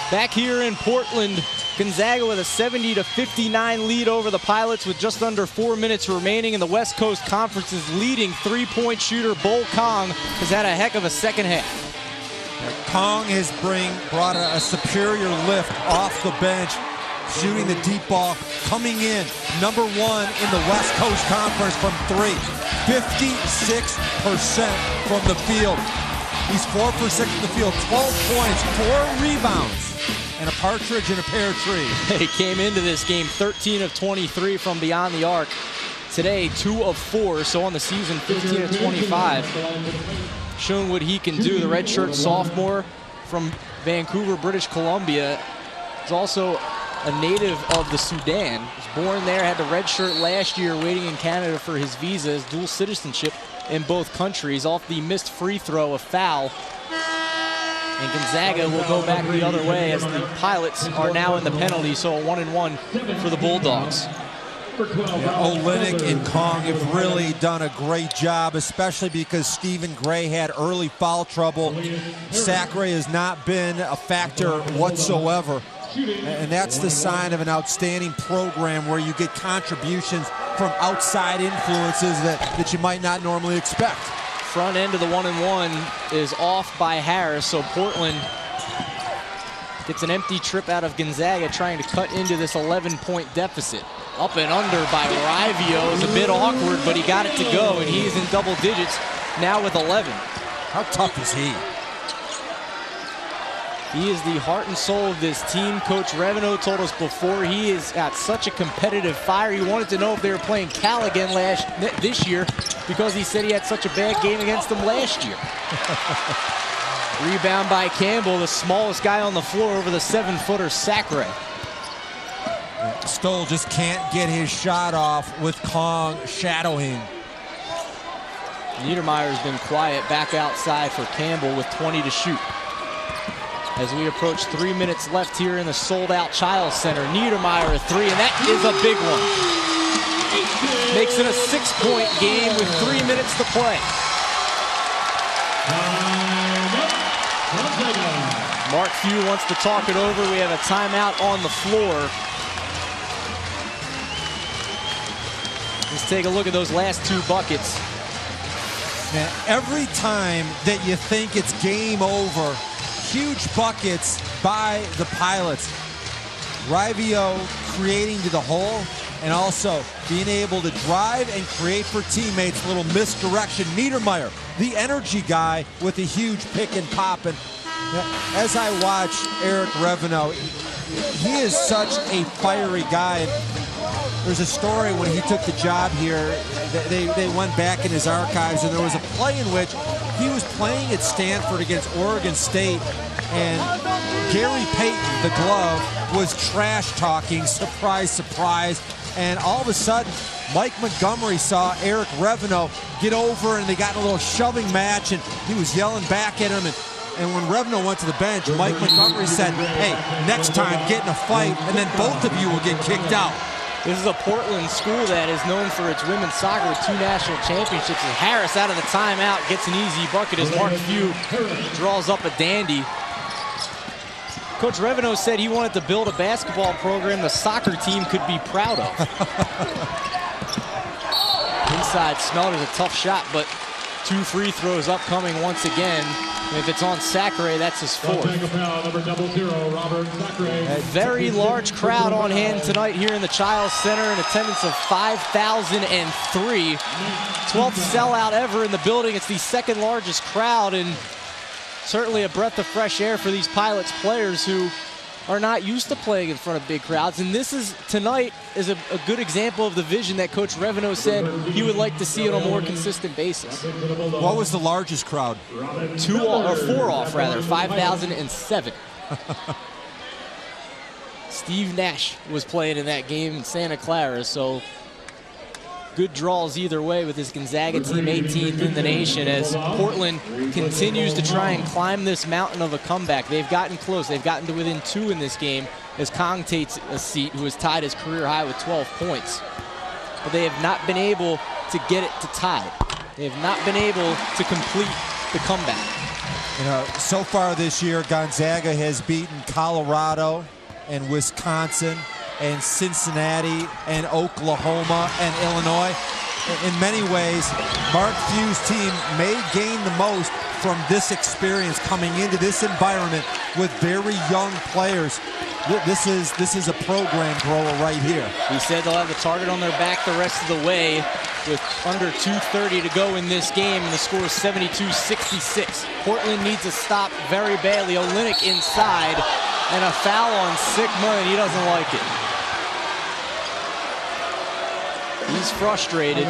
Back here in Portland, Gonzaga with a 70-59 lead over the Pilots with just under 4 minutes remaining, and the West Coast Conference's leading three-point shooter Bol Kong has had a heck of a second half. Kong has brought a superior lift off the bench, shooting the deep ball, coming in #1 in the West Coast Conference from 3, 56% from the field. He's 4 for 6 from the field, 12 points, 4 rebounds, and a partridge in a pear tree. He came into this game 13 of 23 from beyond the arc. Today, 2 of 4, so on the season, 15 of 25. Showing what he can do. The redshirt sophomore from Vancouver, British Columbia, is also a native of the Sudan. Was born there, had the redshirt last year, waiting in Canada for his visa, his dual citizenship in both countries. Off the missed free throw, a foul. And Gonzaga will go back the other way as the Pilots are now in the penalty, so a 1-and-1 for the Bulldogs. Olynyk and Kong have really done a great job, especially because Stephen Gray had early foul trouble. Sacre has not been a factor whatsoever. And that's the sign of an outstanding program where you get contributions from outside influences that you might not normally expect. Front end of the 1-and-1 is off by Harris, so Portland gets an empty trip out of Gonzaga trying to cut into this 11-point deficit. Up and under by Rivio is a bit awkward, but he got it to go, and he's in double digits now with 11. How tough is he? He is the heart and soul of this team. Coach Reveno told us before, he has got such a competitive fire. He wanted to know if they were playing Cal again this year, because he said he had such a bad game against them last year. Rebound by Campbell, the smallest guy on the floor over the 7-footer Sacre. Stoll just can't get his shot off with Kong shadowing. Niedermeyer's been quiet back outside for Campbell with 20 to shoot. As we approach 3 minutes left here in the sold-out Chiles Center, Niedermeyer a 3, and that is a big one. Makes it a 6-point game with 3 minutes to play. Mark Few wants to talk it over. We have a timeout on the floor. Let's take a look at those last 2 buckets. Now, every time that you think it's game over, huge buckets by the Pilots. Rivio creating to the hole and also being able to drive and create for teammates. A little misdirection. Niedermeyer, the energy guy, with a huge pick and pop. And as I watch Eric Reveno, he is such a fiery guy. There's a story when he took the job here, they went back in his archives, and there was a play in which he was playing at Stanford against Oregon State, and Gary Payton, the glove, was trash talking, surprise, surprise, and all of a sudden, Mike Montgomery saw Eric Reveno get over, and they got in a little shoving match, and he was yelling back at him, and when Reveno went to the bench, Mike Montgomery said, hey, next time get in a fight, and then both of you will get kicked out. This is a Portland school that is known for its women's soccer with 2 national championships. And Harris out of the timeout gets an easy bucket as Mark Few draws up a dandy. Coach Reveneau said he wanted to build a basketball program the soccer team could be proud of. Inside Smelters, a tough shot, but 2 free throws upcoming once again. And if it's on Sacre, that's his 4th. A very large crowd on hand tonight here in the Chiles Center, an attendance of 5,003. 12th sellout ever in the building. It's the 2nd largest crowd, and certainly a breath of fresh air for these Pilots players who are not used to playing in front of big crowds. And this is, tonight, is a good example of the vision that Coach Reveneau said he would like to see on a more consistent basis. What was the largest crowd? 4 off, rather, 5,007. Steve Nash was playing in that game in Santa Clara, so good draws either way with this Gonzaga team 18th in the nation as Portland continues to try and climb this mountain of a comeback. They've gotten close. They've gotten to within 2 in this game as Kong takes a seat, who has tied his career high with 12 points. But they have not been able to get it to tie. They have not been able to complete the comeback. You know, so far this year, Gonzaga has beaten Colorado and Wisconsin and Cincinnati and Oklahoma and Illinois. In many ways, Mark Few's team may gain the most from this experience coming into this environment with very young players. This is a program grower right here. He said they'll have the target on their back the rest of the way with under 2:30 to go in this game, and the score is 72-66. Portland needs a stop very badly. Olynyk inside, and a foul on Sigma, and he doesn't like it. He's frustrated.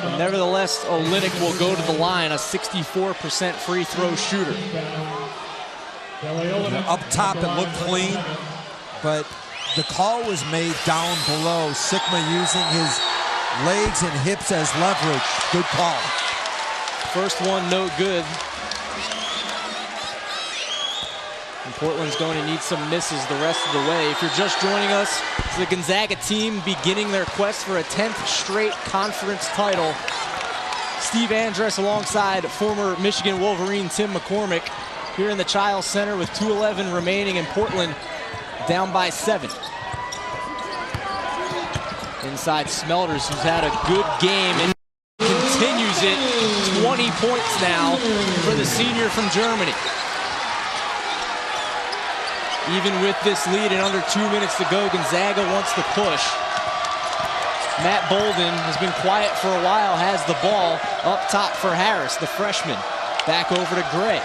But nevertheless, Olynyk will go to the line, a 64% free throw shooter. Up top, it looked clean, but the call was made down below. Sigma using his legs and hips as leverage. Good call. First one, no good. And Portland's going to need some misses the rest of the way. If you're just joining us, it's the Gonzaga team beginning their quest for a 10th straight conference title. Steve Andress alongside former Michigan Wolverine Tim McCormick here in the Chiles Center with 2:11 remaining, and Portland down by 7. Inside Smelters, who's had a good game and continues it. 20 points now for the senior from Germany. Even with this lead and under 2 minutes to go, Gonzaga wants to push. Matt Bolden has been quiet for a while, has the ball up top for Harris, the freshman. Back over to Gray.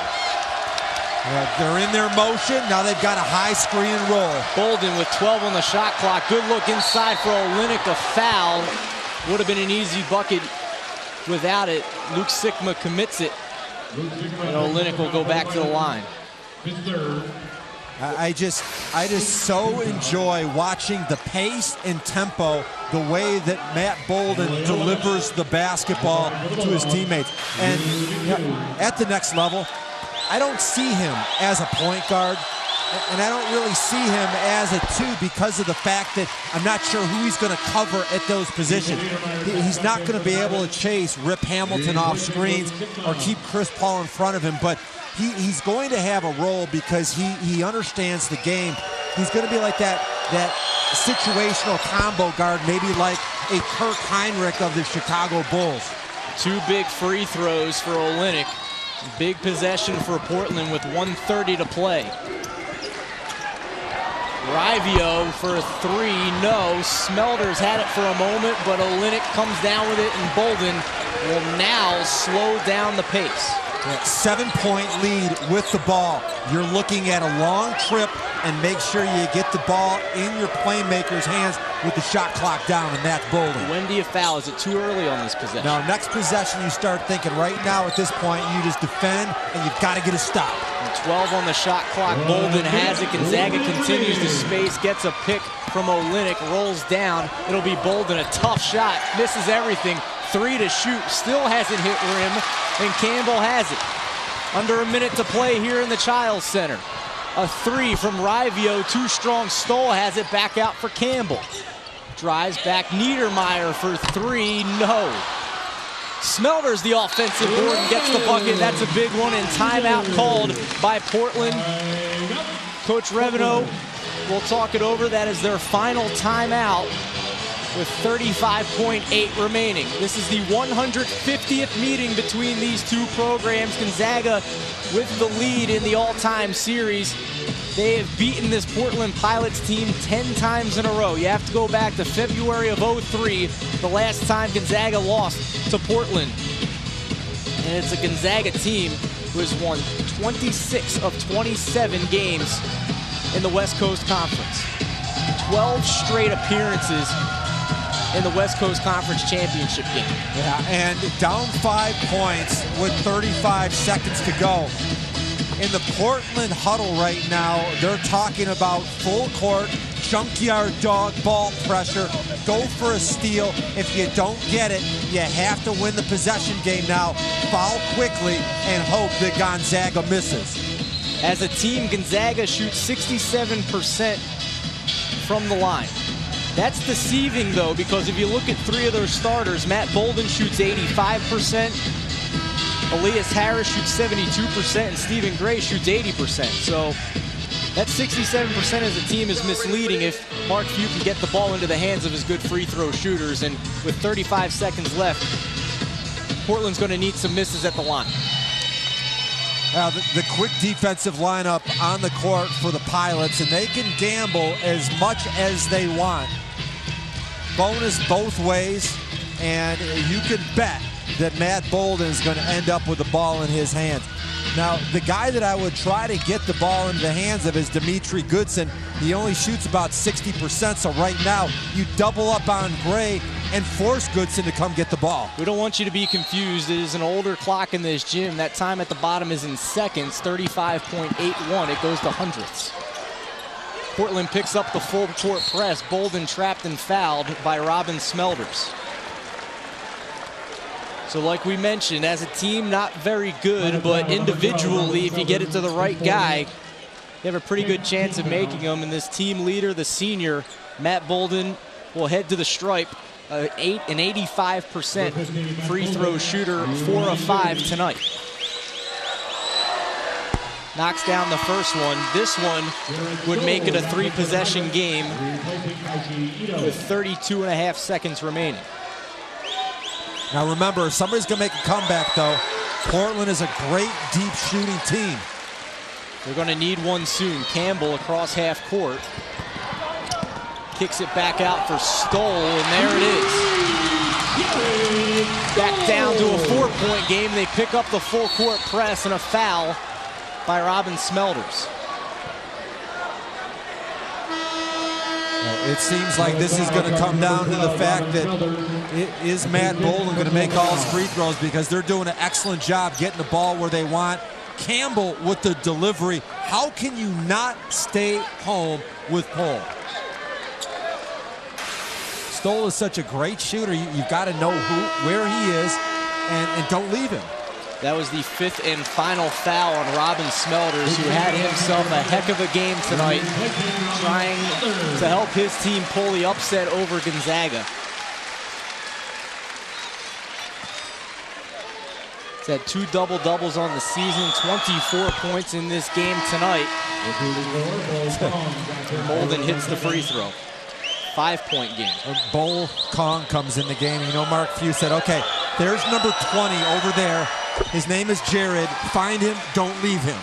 They're in their motion. Now they've got a high screen and roll. Bolden with 12 on the shot clock. Good look inside for Olynyk. A foul. Would have been an easy bucket without it. Luke Sigma commits it. And Olynyk will go back to the line. I just so enjoy watching the pace and tempo, the way that Matt Bolden delivers the basketball to his teammates. And at the next level, I don't see him as a point guard, and I don't really see him as a 2 because of the fact that I'm not sure who he's going to cover at those positions. He's not going to be able to chase Rip Hamilton off screens or keep Chris Paul in front of him, but he's going to have a role because he understands the game. He's going to be like that situational combo guard, maybe like a Kirk Heinrich of the Chicago Bulls. 2 big free throws for Olynyk. Big possession for Portland with 1:30 to play. Rivio for a 3, no. Smelters had it for a moment, but Olynyk comes down with it, and Bolden will now slow down the pace. 7-point lead with the ball. You're looking at a long trip, and make sure you get the ball in your playmaker's hands with the shot clock down, and that's Bolden. When do you foul? Is it too early on this possession? No, next possession you start thinking right now at this point, you just defend, and you've got to get a stop. And 12 on the shot clock. Bolden has it. Gonzaga continues to space, gets a pick from Olynyk, rolls down. It'll be Bolden, a tough shot, misses everything. 3 to shoot, still hasn't hit rim, and Campbell has it. Under a minute to play here in the Chiles Center. A three from Rivio, too strong. Stoll has it back out for Campbell. Drives back, Niedermeyer for three, no. Smelters the offensive board and gets the bucket. That's a big one, and timeout called by Portland. Coach Reveno will talk it over. That is their final timeout with 35.8 remaining. This is the 150th meeting between these two programs. Gonzaga with the lead in the all-time series. They have beaten this Portland Pilots team 10 times in a row. You have to go back to February of '03, the last time Gonzaga lost to Portland. And it's a Gonzaga team who has won 26 of 27 games in the West Coast Conference. 12 straight appearances in the West Coast Conference Championship game. Yeah, and down 5 points with 35 seconds to go. In the Portland huddle right now, they're talking about full court, junkyard dog ball pressure, go for a steal. If you don't get it, you have to win the possession game now. Foul quickly and hope that Gonzaga misses. As a team, Gonzaga shoots 67% from the line. That's deceiving, though, because if you look at three of their starters, Matt Bolden shoots 85%, Elias Harris shoots 72%, and Stephen Gray shoots 80%. So that 67% as a team is misleading if Mark Few can get the ball into the hands of his good free throw shooters. And with 35 seconds left, Portland's going to need some misses at the line. Now, the quick defensive lineup on the court for the Pilots, and they can gamble as much as they want. Bonus both ways, and you can bet that Matt Bolden is going to end up with the ball in his hands. Now, the guy that I would try to get the ball into the hands of is Dimitri Goodson. He only shoots about 60%, so right now you double up on Gray and force Goodson to come get the ball. We don't want you to be confused. It is an older clock in this gym. That time at the bottom is in seconds, 35.81. It goes to hundredths. Portland picks up the full court press. Bolden trapped and fouled by Robin Smelters. So like we mentioned, as a team, not very good, but individually, if you get it to the right guy, you have a pretty good chance of making them. And this team leader, the senior, Matt Bolden, will head to the stripe. An 85% free throw shooter, 4 of 5 tonight. Knocks down the first one. This one would make it a 3-possession game with 32.5 seconds remaining. Now remember, if somebody's going to make a comeback, though, Portland is a great deep shooting team. They're going to need one soon. Campbell across half court. Kicks it back out for Stoll, and there it is. Back down to a 4-point game. They pick up the full court press and a foul by Robin Smelters. It seems like this is going to come down to the fact that is Matt Bolden going to make all his free throws, because they're doing an excellent job getting the ball where they want. Campbell with the delivery. How can you not stay home with Pole? Stoll is such a great shooter. You've got to know where he is and don't leave him. That was the 5th and final foul on Robin Smelters, who had himself a heck of a game tonight, trying to help his team pull the upset over Gonzaga. He's had 2 double-doubles on the season, 24 points in this game tonight. Bolden hits the free throw. 5-point game. Bull Kong comes in the game. You know, Mark Few said, okay, there's number 20 over there. His name is Jared. Find him, don't leave him.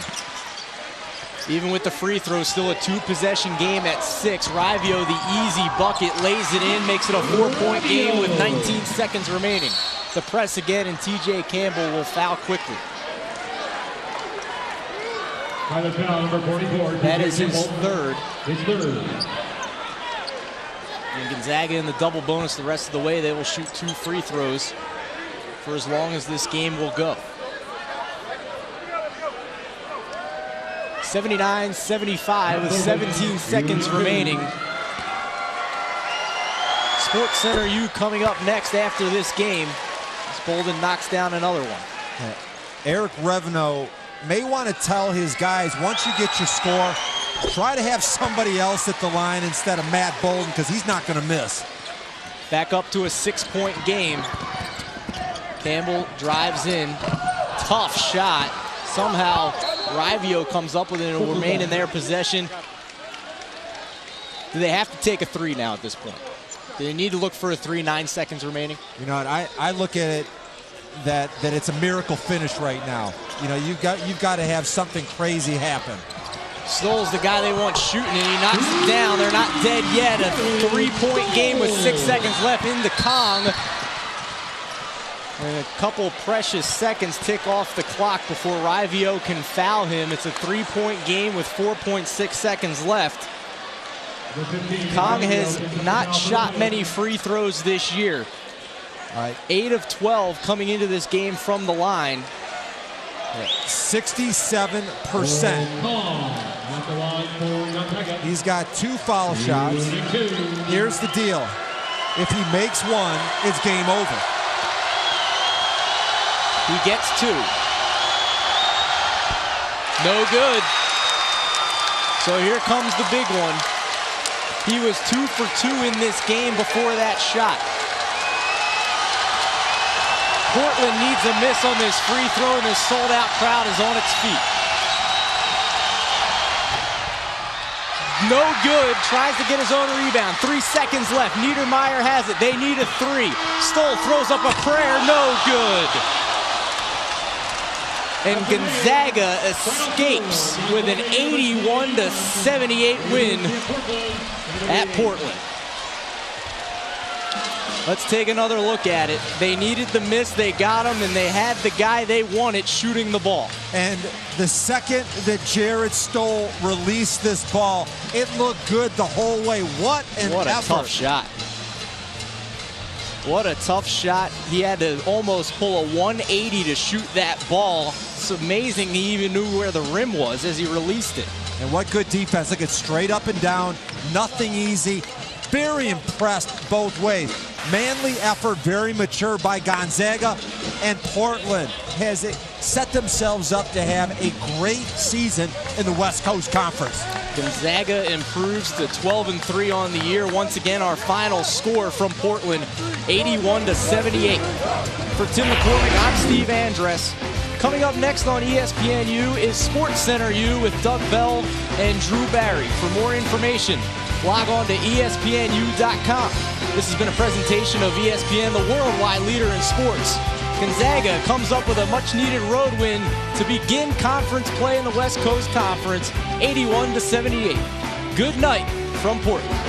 Even with the free throw, still a 2-possession game at 6. Rivio, the easy bucket, lays it in, makes it a 4-point game with 19 seconds remaining. The press again, and TJ Campbell will foul quickly. That is his third. And Gonzaga in the double bonus the rest of the way. They will shoot 2 free throws for as long as this game will go. 79-75 with 17 seconds remaining. Sports Center U coming up next after this game as Bolden knocks down another one. Eric Reveno may want to tell his guys, once you get your score, try to have somebody else at the line instead of Matt Bolden, because he's not going to miss. Back up to a 6-point game. Campbell drives in. Tough shot. Somehow Rivio comes up with it and will remain in their possession. Do they have to take a three now at this point? Do they need to look for a three, 9 seconds remaining? You know, I look at it that it's a miracle finish right now. You know, you've got to have something crazy happen. Stoll's the guy they want shooting, and he knocks it down. They're not dead yet. A 3-point game with 6 seconds left into Kong. And a couple precious seconds tick off the clock before Rivio can foul him. It's a 3-point game with 4.6 seconds left. Kong has not shot many free throws this year. All right. 8 of 12 coming into this game from the line. 67%. He's got 2 foul shots. Here's the deal. If he makes one, it's game over. He gets 2. No good. So here comes the big one. He was 2 for 2 in this game before that shot. Portland needs a miss on this free throw, and this sold-out crowd is on its feet. No good. Tries to get his own rebound. 3 seconds left. Niedermeyer has it. They need a 3. Stoll throws up a prayer. No good. And Gonzaga escapes with an 81-78 win at Portland. Let's take another look at it. They needed the miss, they got him, and they had the guy they wanted shooting the ball. And the second that Jared Stoll released this ball, it looked good the whole way. What an effort. What a tough shot. What a tough shot. He had to almost pull a 180 to shoot that ball. It's amazing he even knew where the rim was as he released it. And what good defense. Look, it's straight up and down, nothing easy. Very impressed both ways. Manly effort, very mature by Gonzaga, and Portland has set themselves up to have a great season in the West Coast Conference. Gonzaga improves to 12-3 on the year. Once again, our final score from Portland, 81-78. For Tim McCormick, I'm Steve Andress. Coming up next on ESPNU is SportsCenter U with Doug Bell and Drew Barry. For more information, log on to ESPNU.com. This has been a presentation of ESPN, the worldwide leader in sports. Gonzaga comes up with a much-needed road win to begin conference play in the West Coast Conference, 81-78. Good night from Portland.